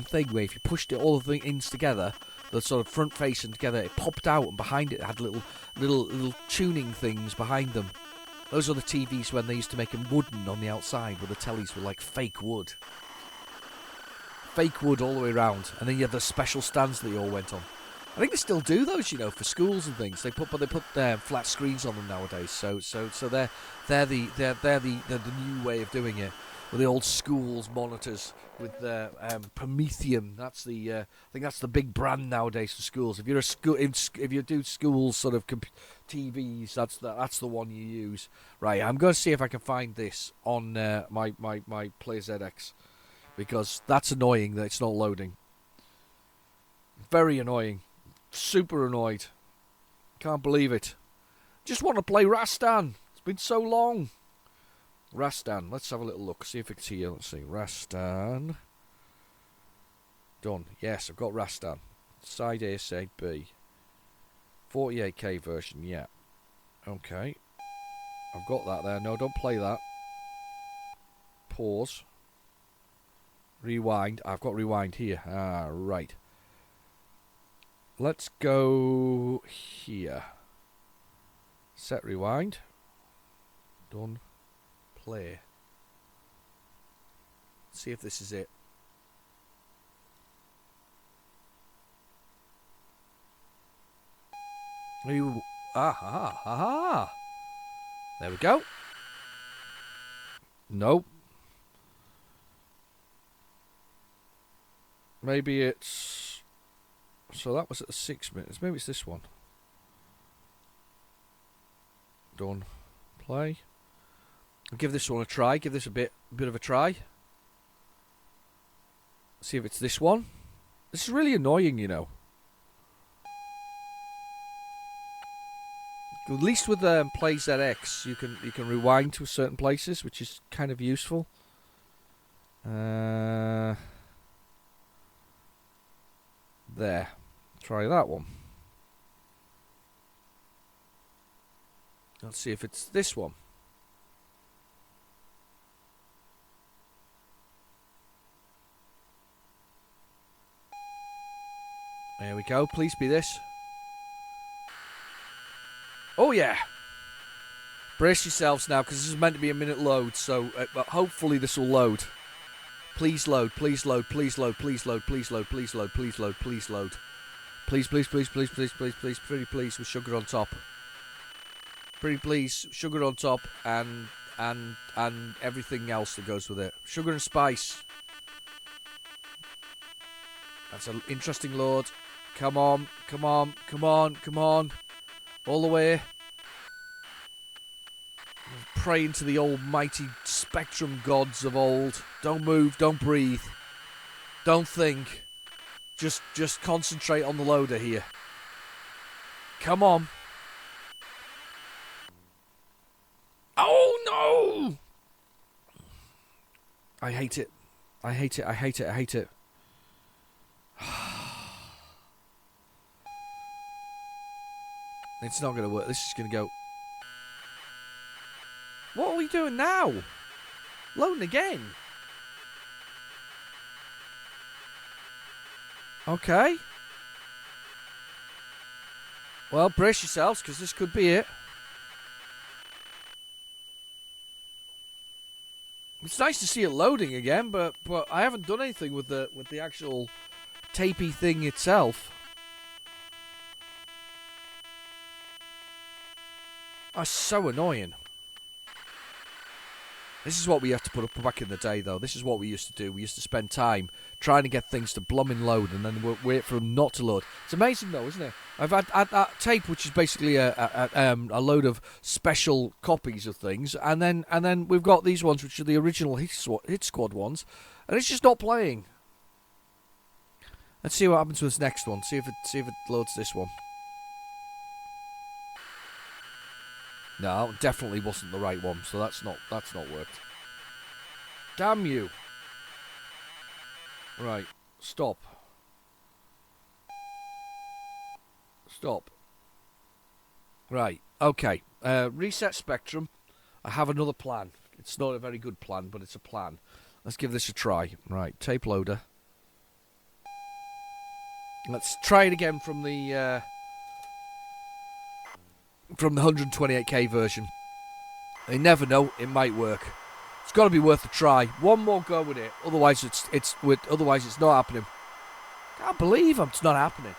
thing where if you pushed it all the things together, the sort of front facing together, it popped out, and behind it had little tuning things behind them. Those are the TVs when they used to make them wooden on the outside, where the tellies were like fake wood. Fake wood all the way around, and then you had the special stands that they all went on. I think they still do those, you know, for schools and things. They put flat screens on them nowadays. So they're the new way of doing it. With the old schools monitors with the Prometheum. That's I think that's the big brand nowadays for schools. If you're if you do schools sort of TVs, that's the one you use. Right, I'm going to see if I can find this on my PlayZX, because that's annoying that it's not loading. Very annoying. Super annoyed. Can't believe it. Just want to play Rastan. It's been so long. Rastan. Let's have a little look. See if it's here. Let's see. Rastan. Done. Yes, I've got Rastan. Side A, side B. 48K version. Yeah. Okay. I've got that there. No, don't play that. Pause. Rewind. I've got rewind here. Ah, right. Let's go here. Set rewind. Done. Play. Let's see if this is it. Aha. There we go. Nope. Maybe it's... So that was at the 6 minutes. Maybe it's this one. Done. Play. I'll give this one a try. Give this a bit of a try. See if it's this one. This is really annoying, you know. At least with PlayZX, you can rewind to certain places, which is kind of useful. There. Try that one. Let's see if it's this one. There we go. Please be this. Oh, yeah. Brace yourselves now, because this is meant to be a minute load, so hopefully this will load. Please load, please load, please load, please load, please load, please load, please load, please load. Please, please, please, please, please, please, please, pretty please, with sugar on top. Pretty please, sugar on top, and everything else that goes with it. Sugar and spice. That's an interesting load. Come on, come on, come on, come on. All the way. Praying to the almighty Spectrum gods of old. Don't move, don't breathe. Don't think. Just concentrate on the loader here. Come on. Oh no! I hate it. I hate it, I hate it, I hate it. It's not going to work. This is going to go... What are we doing now? Loading again. Okay. Well, brace yourselves, because this could be it. It's nice to see it loading again, but I haven't done anything with the actual tapey thing itself. That's so annoying. This is what we have to put up back in the day, though. This is what we used to do. We used to spend time trying to get things to blooming load and then wait for them not to load. It's amazing, though, isn't it? I've had that tape, which is basically a load of special copies of things, and then we've got these ones, which are the original Hit Squad ones, and it's just not playing. Let's see what happens with this next one. See if it loads this one. No, definitely wasn't the right one, so that's not worked. Damn you. Right, stop. Stop. Right, okay. Reset Spectrum. I have another plan. It's not a very good plan, but it's a plan. Let's give this a try. Right, tape loader. Let's try it again from the 128k version. You never know, it might work. It's got to be worth a try. One more go with it, otherwise it's not happening. Can't believe it's not happening.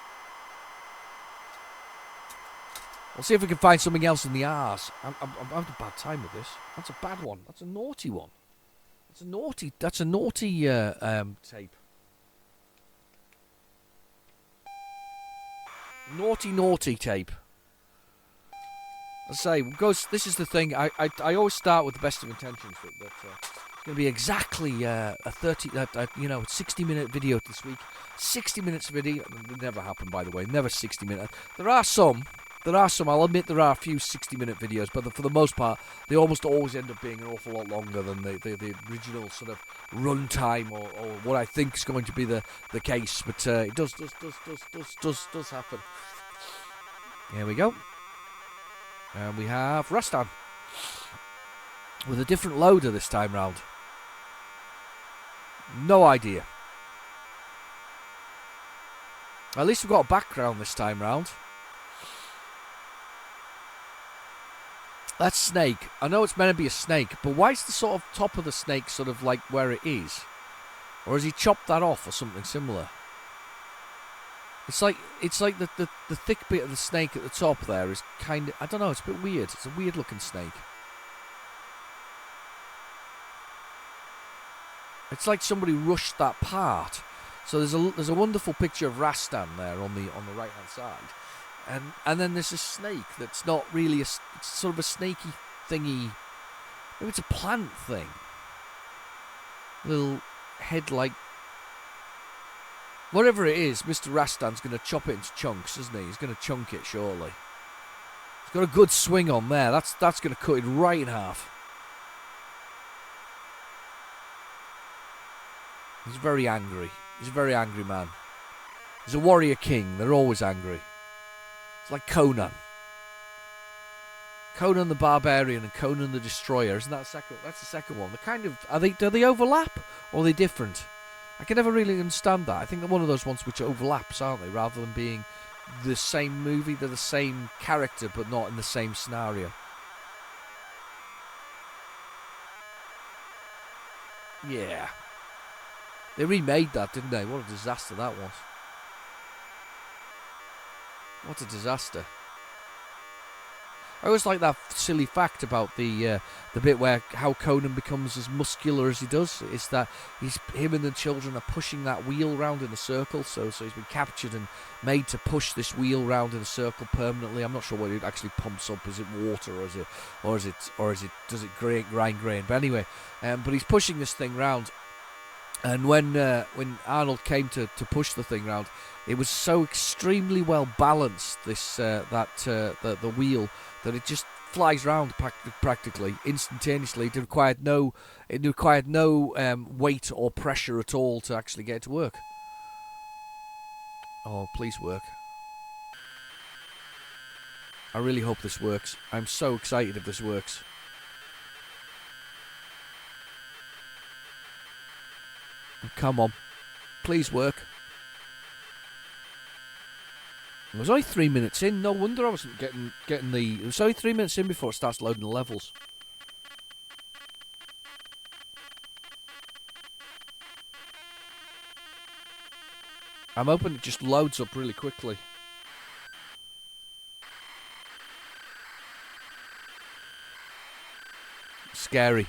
We'll see if we can find something else in the arse. I'm having a bad time with this. That's a bad one. That's a naughty one. That's a naughty tape. Naughty tape. I say, this is the thing. I always start with the best of intentions. That it's going to be exactly a 60-minute video this week. 60 minutes video. It never happened, by the way. Never 60 minutes. There are some. I'll admit there are a few 60-minute videos, but for the most part, they almost always end up being an awful lot longer than the original sort of run time or what I think is going to be the case. But it does happen. Here we go. And we have Rastan. with a different loader this time round. No idea. At least we've got a background this time round. That snake. I know it's meant to be a snake, but why is the sort of top of the snake sort of like where it is? Or has he chopped that off or something similar? It's like the thick bit of the snake at the top there is kind of, I don't know, it's a bit weird. It's a weird looking snake. It's like somebody rushed that part. So there's a wonderful picture of Rastan there on the right hand side, and then there's a snake that's not really it's sort of a snaky thingy. Maybe it's a plant thing. Little head like. Whatever it is, Mr. Rastan's going to chop it into chunks, isn't he? He's going to chunk it, surely. He's got a good swing on there. That's going to cut it right in half. He's very angry. He's a very angry man. He's a warrior king. They're always angry. It's like Conan. Conan the Barbarian and Conan the Destroyer. Isn't that the second? That's the second one. They're kind of... Do they overlap? Or are they different? I can never really understand that. I think they're one of those ones which overlaps, aren't they? Rather than being the same movie, they're the same character, but not in the same scenario. Yeah. They remade that, didn't they? What a disaster that was. What a disaster. I always like that silly fact about the bit where how Conan becomes as muscular as he does. Is that him and the children are pushing that wheel round in a circle. So he's been captured and made to push this wheel round in a circle permanently. I'm not sure what it actually pumps up. Is it water or does it grind grain? But anyway, but he's pushing this thing round. And when Arnold came to push the thing round, it was so extremely well balanced. The wheel that it just flies round practically instantaneously. It required no weight or pressure at all to actually get it to work. Oh, please work! I really hope this works. I'm so excited if this works. Come on. Please work. It was only 3 minutes in. No wonder I wasn't getting the... It was only 3 minutes in before it starts loading the levels. I'm hoping it just loads up really quickly. Scary.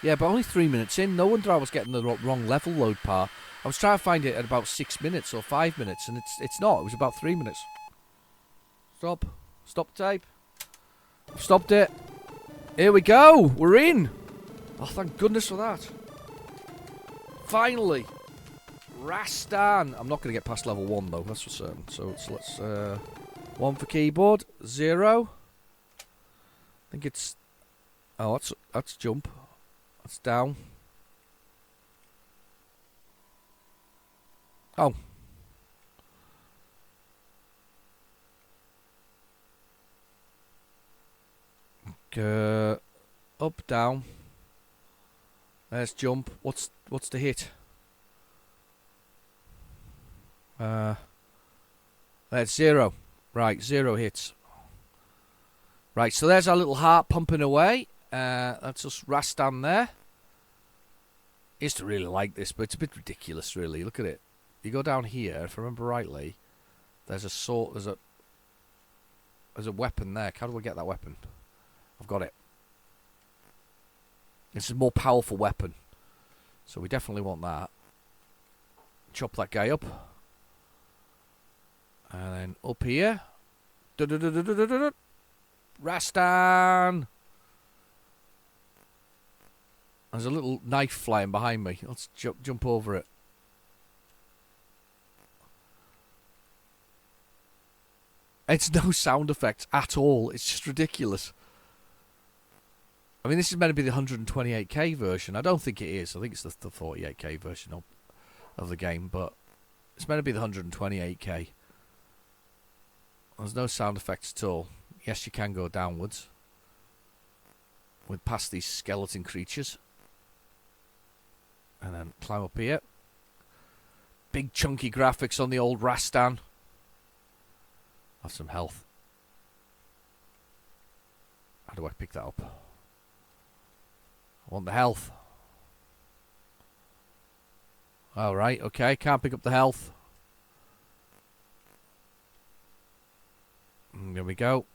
Yeah, but only 3 minutes in. No wonder I was getting the wrong level load part. I was trying to find it at about 6 minutes or 5 minutes, and it's not. It was about 3 minutes. Stop. Stop tape. I've stopped it. Here we go. We're in. Oh, thank goodness for that. Finally. Rastan. I'm not going to get past level 1, though. That's for certain. So let's... 1 for keyboard. 0. I think it's... Oh, that's jump. That's down. Oh. Up, down. There's jump. What's the hit? There's 0. Right, 0 hits. Right, so there's our little heart pumping away. That's us Rastan there. I used to really like this, but it's a bit ridiculous, really. Look at it. You go down here, if I remember rightly, there's a weapon there. How do I get that weapon? I've got it. This is a more powerful weapon. So we definitely want that. Chop that guy up. And then up here. Rastan! There's a little knife flying behind me. Let's jump over it. It's no sound effects at all. It's just ridiculous. I mean, this is meant to be the 128k version. I don't think it is. I think it's the 48k version of the game, but it's meant to be the 128k. There's no sound effects at all. Yes, you can go downwards. We'll pass these skeleton creatures. And then climb up here. Big chunky graphics on the old Rastan. Have some health. How do I pick that up? I want the health. Alright, okay. Can't pick up the health. There we go.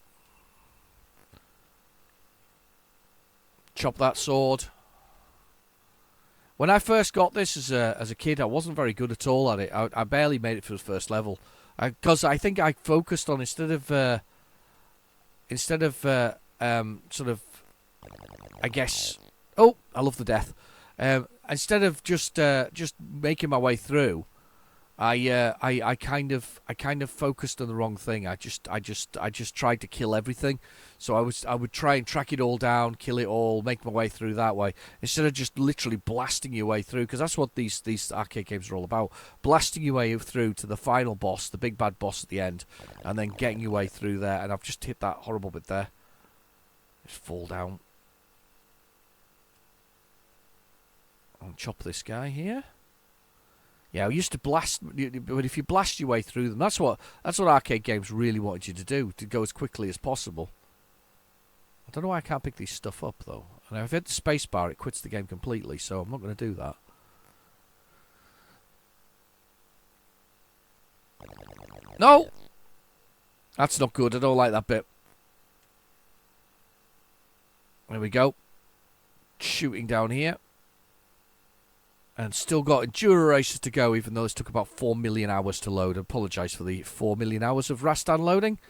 Chop that sword. When I first got this as a kid, I wasn't very good at all at it. I barely made it for the first level, because I think I focused on instead of sort of, I guess. Oh, I love the death. Instead of just making my way through, I kind of focused on the wrong thing. I just tried to kill everything. So I would try and track it all down, kill it all, make my way through that way, instead of just literally blasting your way through, because that's what these arcade games are all about. Blasting your way through to the final boss, the big bad boss at the end, and then getting your way through there. And I've just hit that horrible bit there. Just fall down. I'll chop this guy here. Yeah, I used to blast, but if you blast your way through them, that's what arcade games really wanted you to do, to go as quickly as possible. I don't know why I can't pick these stuff up, though. And if I hit the space bar, it quits the game completely, so I'm not going to do that. No! That's not good. I don't like that bit. There we go. Shooting down here. And still got Enduro races to go, even though this took about 4 million hours to load. I apologise for the 4 million hours of Rastan loading.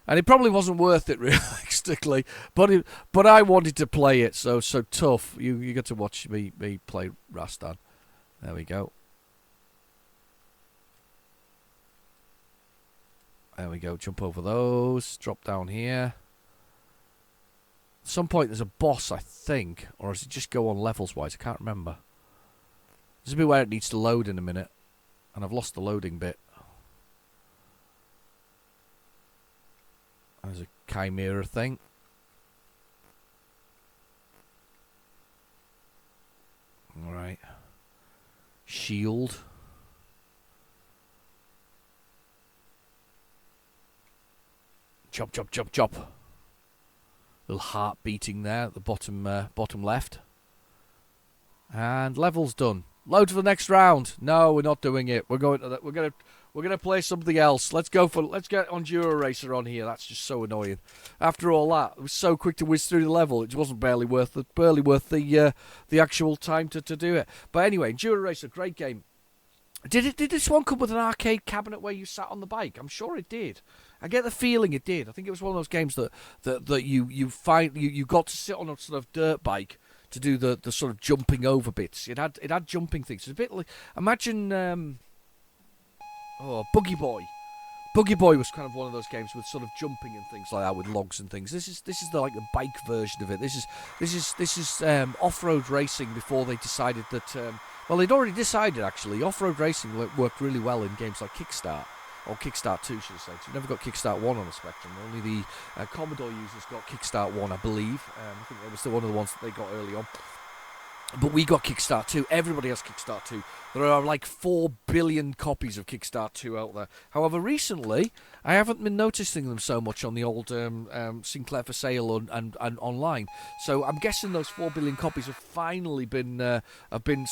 And it probably wasn't worth it, realistically. But I wanted to play it, so tough. You got to watch me play Rastan. There we go. There we go. Jump over those. Drop down here. At some point there's a boss, I think. Or does it just go on levels-wise? I can't remember. There's a bit where it needs to load in a minute. And I've lost the loading bit. There's a chimera thing. Alright. Shield. Chop, chop, chop, chop. Little heart beating there at the bottom left. And level's done. Load for the next round. No, we're not doing it. We're going to we're gonna play something else. Let's get Enduro Racer on here. That's just so annoying. After all that, it was so quick to whiz through the level. It wasn't barely worth the actual time to do it. But anyway, Enduro Racer, great game. Did this one come with an arcade cabinet where you sat on the bike? I'm sure it did. I get the feeling it did. I think it was one of those games that you got to sit on a sort of dirt bike to do the sort of jumping over bits. It had jumping things. It's a bit like, imagine Buggy Boy. Buggy Boy was kind of one of those games with sort of jumping and things like that, with logs and things. This is the bike version of it. This is off-road racing before they decided that. Well, they'd already decided actually. Off-road racing worked really well in games like Kickstart. Or Kickstart 2, should I say. So we never got Kickstart 1 on the Spectrum. Only the Commodore users got Kickstart 1, I believe. I think that was one of the ones that they got early on. But we got Kickstart 2. Everybody has Kickstart 2. There are like 4 billion copies of Kickstart 2 out there. However, recently, I haven't been noticing them so much on the old Sinclair for sale and online. So I'm guessing those 4 billion copies have finally been have been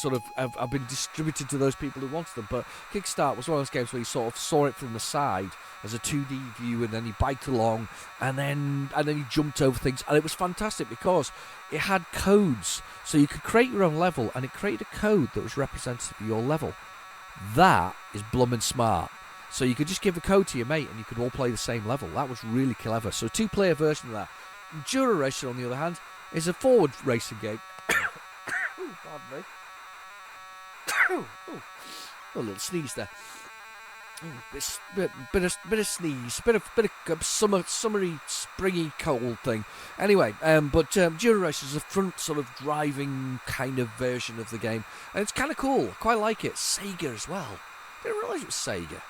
distributed to those people who wanted them. But Kickstart was one of those games where you sort of saw it from the side as a 2D view, and then you biked along, and then you jumped over things, and it was fantastic because it had codes, so you could create your own level, and it created a code that was representative of your level. That is bloomin' smart. So you could just give a code to your mate, and you could all play the same level. That was really clever. So a 2-player version of that. Enduro Racer, on the other hand, is a forward racing game. Ooh, pardon me. Ooh, a little sneeze there. Bit of sneeze, bit of summery, springy cold thing. Anyway, but Enduro Racer is a front sort of driving kind of version of the game, and it's kind of cool. Quite like it. Sega as well. Didn't realise it was Sega.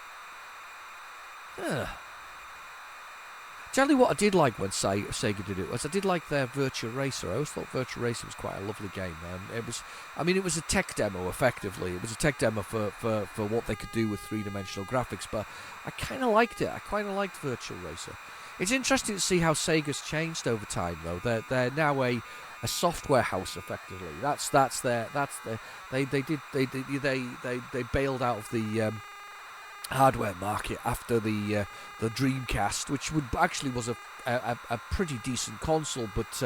Tell you what I did like when Sega did it was I did like their Virtua Racer. I always thought Virtua Racer was quite a lovely game. It was a tech demo effectively. It was a tech demo for what they could do with three-dimensional graphics. But I kind of liked it. I kind of liked Virtua Racer. It's interesting to see how Sega's changed over time, though. They're now a software house effectively. They bailed out of the hardware market after the Dreamcast, which was a pretty decent console, but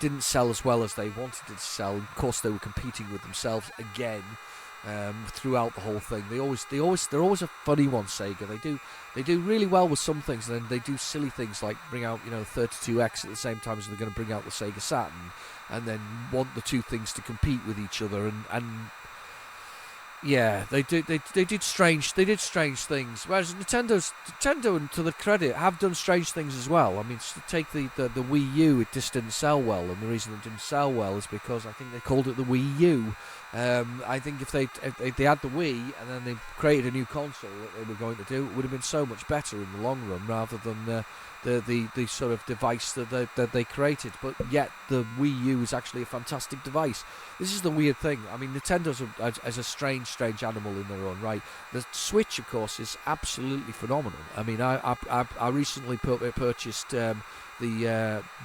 didn't sell as well as they wanted it to sell. Of course, they were competing with themselves again throughout the whole thing. They're always a funny one. Sega. They do really well with some things, and then they do silly things like bring out 32X at the same time as they're going to bring out the Sega Saturn, and then want the two things to compete with each other and yeah, they did strange things. Whereas Nintendo, and to the credit, have done strange things as well. I mean, take the Wii U, it just didn't sell well, and the reason it didn't sell well is because I think they called it the Wii U. I think if they had the Wii and then they created a new console that they were going to do, it would have been so much better in the long run rather than the sort of device that they created. But yet the Wii U is actually a fantastic device. This is the weird thing. I mean, Nintendo's a strange animal in their own right. The Switch, of course, is absolutely phenomenal. I mean, I recently purchased the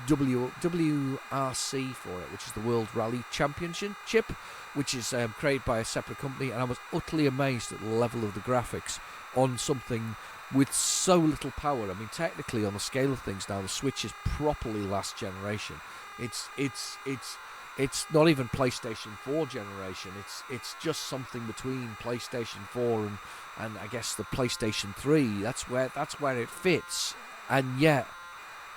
WRC for it, which is the World Rally Championship, which is created by a separate company, and I was utterly amazed at the level of the graphics on something with so little power. I mean, technically, on the scale of things now, the Switch is properly last generation. It's not even PlayStation 4 generation. It's just something between PlayStation 4 and I guess the PlayStation 3. That's where it fits, and yet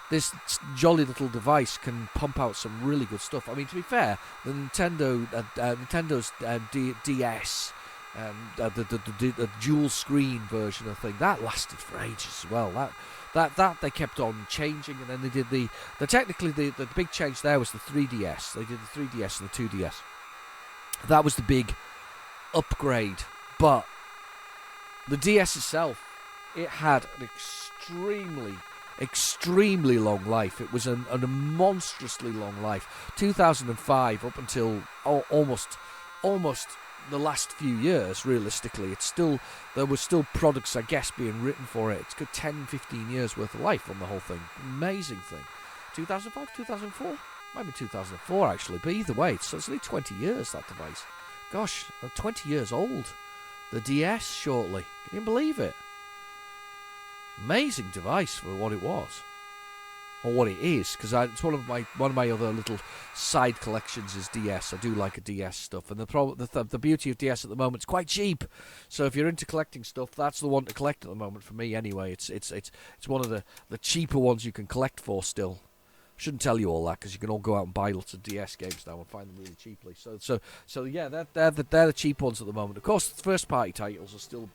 this jolly little device can pump out some really good stuff. I mean, to be fair, the Nintendo's DS, the dual screen version of the thing, that lasted for ages as well. That they kept on changing, and then they did the big change there was the 3DS. They did the 3DS and the 2DS. That was the big upgrade. But the DS itself, it had an extremely long life. It was a monstrously long life. 2005 up until almost the last few years, realistically, there were still products, I guess, being written for it. It's got 10-15 years worth of life on the whole thing. Amazing thing. 2005, 2004? Maybe 2004 actually, but either way, it's only 20 years, that device. Gosh, 20 years old. The DS shortly. Can you believe it? Amazing device for what it was, or what it is, because it's one of my other little side collections is DS. I do like a DS stuff, and the beauty of DS at the moment, it's quite cheap. So if you're into collecting stuff, that's the one to collect at the moment for me. Anyway, it's one of the cheaper ones you can collect for still. Shouldn't tell you all that because you can all go out and buy lots of DS games now and find them really cheaply. So yeah, they're the cheap ones at the moment. Of course, the first party titles are still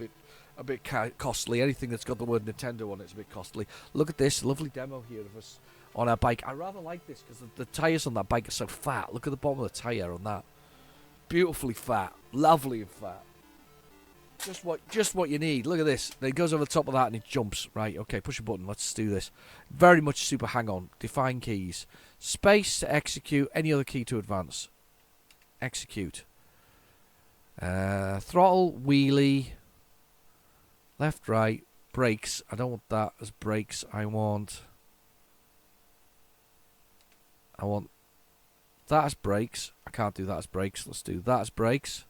a bit costly. Anything that's got the word Nintendo on it's a bit costly. Look at this lovely demo here of us on our bike. I rather like this because the tyres on that bike are so fat. Look at the bottom of the tyre on that. Beautifully fat. Lovely and fat. Just what you need. Look at this. Then it goes over the top of that and it jumps. Right, okay, push a button. Let's do this. Very much super hang-on. Define keys. Space to execute. Any other key to advance. Execute. Throttle, wheelie. Left, right, brakes. I don't want that as brakes. I want that as brakes. I can't do that as brakes. Let's do that as brakes.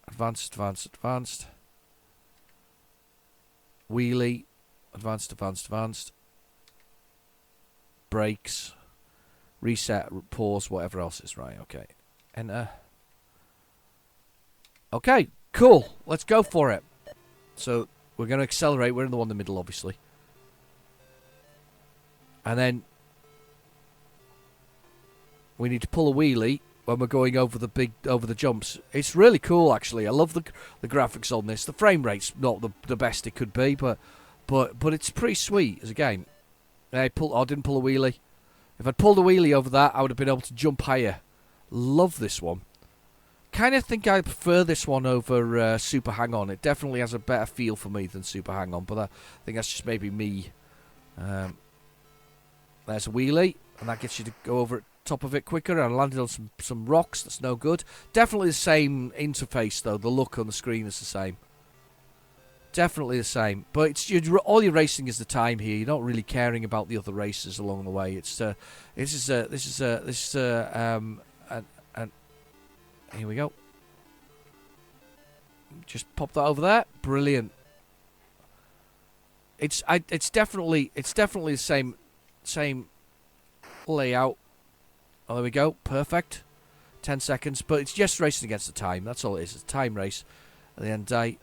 Advanced. Wheelie. Advanced. Brakes. Reset, pause, whatever else is. Right, okay. Enter. Okay, cool. Let's go for it. So, we're going to accelerate. We're in the one in the middle, obviously. And then we need to pull a wheelie when we're going over the jumps. It's really cool, actually. I love the graphics on this. The frame rate's not the best it could be, but it's pretty sweet as a game. I didn't pull a wheelie. If I'd pulled a wheelie over that, I would have been able to jump higher. Love this one. Kind of think I prefer this one over Super Hang-On. It definitely has a better feel for me than Super Hang-On, but I think that's just maybe me There's a wheelie, and that gets you to go over top of it quicker. I landed on some rocks. That's no good. Definitely the same interface, though. The look on the screen is the same. Definitely the same. But it's all you're racing is the time here. You're not really caring about the other races along the way. It's here we go. Just pop that over there. Brilliant. It's definitely the same layout. Oh, there we go. Perfect. 10 seconds. But it's just racing against the time. That's all it is. It's a time race. At the end of the day,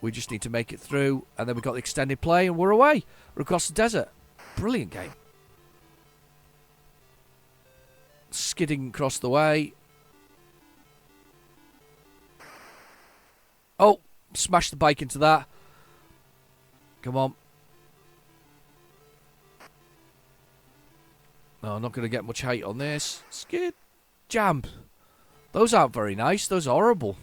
we just need to make it through. And then we've got the extended play, and we're away. We're across the desert. Brilliant game. Skidding across the way. Oh, smash the bike into that. Come on. No, I'm not going to get much height on this. Skid. Jam. Those aren't very nice. Those are horrible.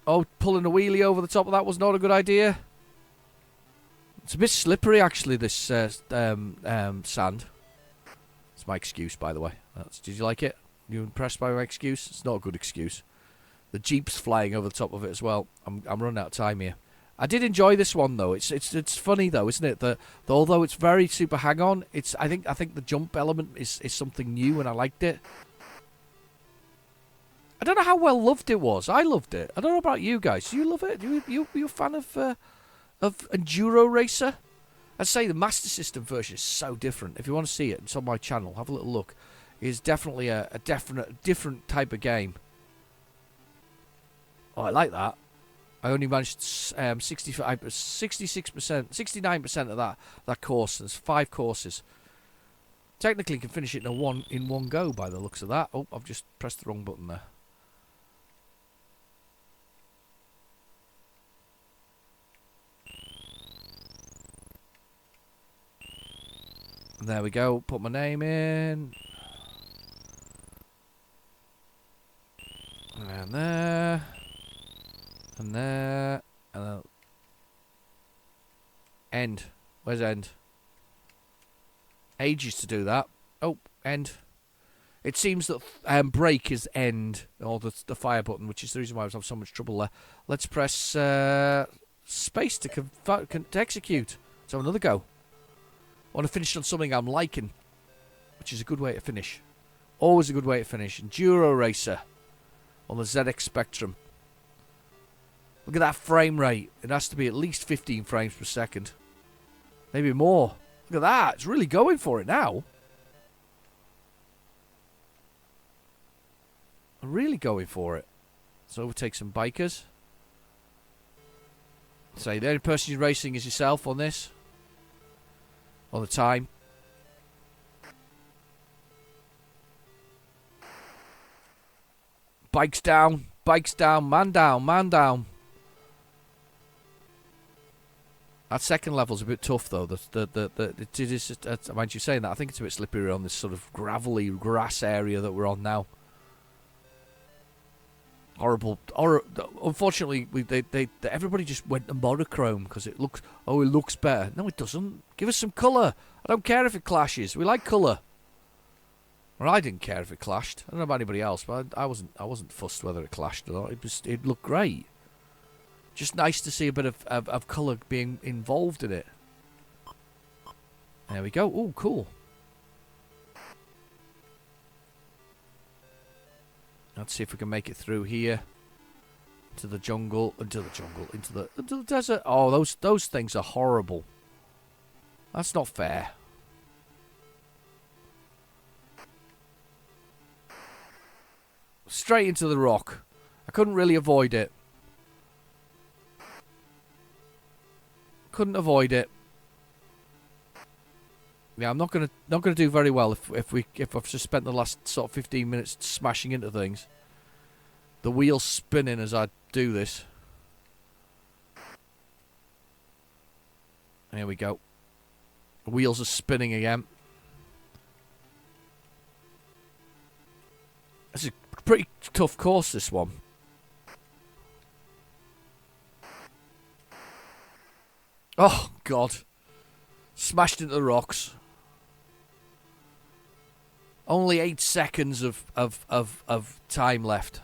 Oh, pulling a wheelie over the top of that was not a good idea. It's a bit slippery, actually, this sand. It's my excuse, by the way. Did you like it? You impressed by my excuse? It's not a good excuse. The Jeep's flying over the top of it as well. I'm running out of time here. I did enjoy this one though. It's funny though, isn't it? That although it's very super hang-on, I think the jump element is something new, and I liked it. I don't know how well loved it was. I loved it. I don't know about you guys. Do you love it? You a fan of Enduro Racer? I'd say the Master System version is so different. If you want to see it, it's on my channel. Have a little look. It's definitely a different type of game. Oh, I like that. I only managed 66%, 69% of that course. There's 5 courses. Technically, you can finish it in one go by the looks of that. Oh, I've just pressed the wrong button there. There we go. Put my name in. And there. And there. And then end. Where's end? Ages to do that. Oh, end. It seems that break is end, or the fire button, which is the reason why I was having so much trouble there. Let's press space to execute. So another go. I want to finish on something I'm liking, which is a good way to finish. Always a good way to finish. Enduro Racer on the ZX Spectrum. Look at that frame rate. It has to be at least 15 frames per second. Maybe more. Look at that. It's really going for it now. I'm really going for it. Let's overtake some bikers. Say, the only person you're racing is yourself on this. On the time. Bikes down, man down, man down. That second level's a bit tough though. It is. I mind you saying that. I think it's a bit slippery on this sort of gravelly grass area that we're on now. Horrible. Unfortunately, everybody just went to monochrome because it looks. Oh, it looks better. No, it doesn't. Give us some colour. I don't care if it clashes. We like colour. Well, I didn't care if it clashed. I don't know about anybody else, but I wasn't fussed whether it clashed or not. It looked great. Just nice to see a bit of colour being involved in it. There we go. Oh, cool. Let's see if we can make it through here. Into the jungle. Into the desert. Oh, those things are horrible. That's not fair. Straight into the rock. I couldn't really avoid it. Couldn't avoid it. Yeah, I'm not gonna do very well if I've just spent the last sort of 15 minutes smashing into things. The wheel's spinning as I do this. Here we go. The wheels are spinning again. It's a pretty tough course, this one. Oh, God. Smashed into the rocks. Only 8 seconds of time left.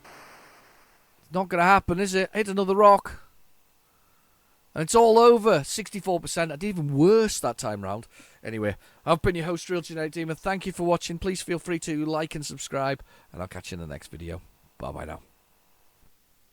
It's not going to happen, is it? Hit another rock. And it's all over. 64%. I did even worse that time round. Anyway, I've been your host, Real Genetic Demon. Thank you for watching. Please feel free to like and subscribe. And I'll catch you in the next video. Bye-bye now.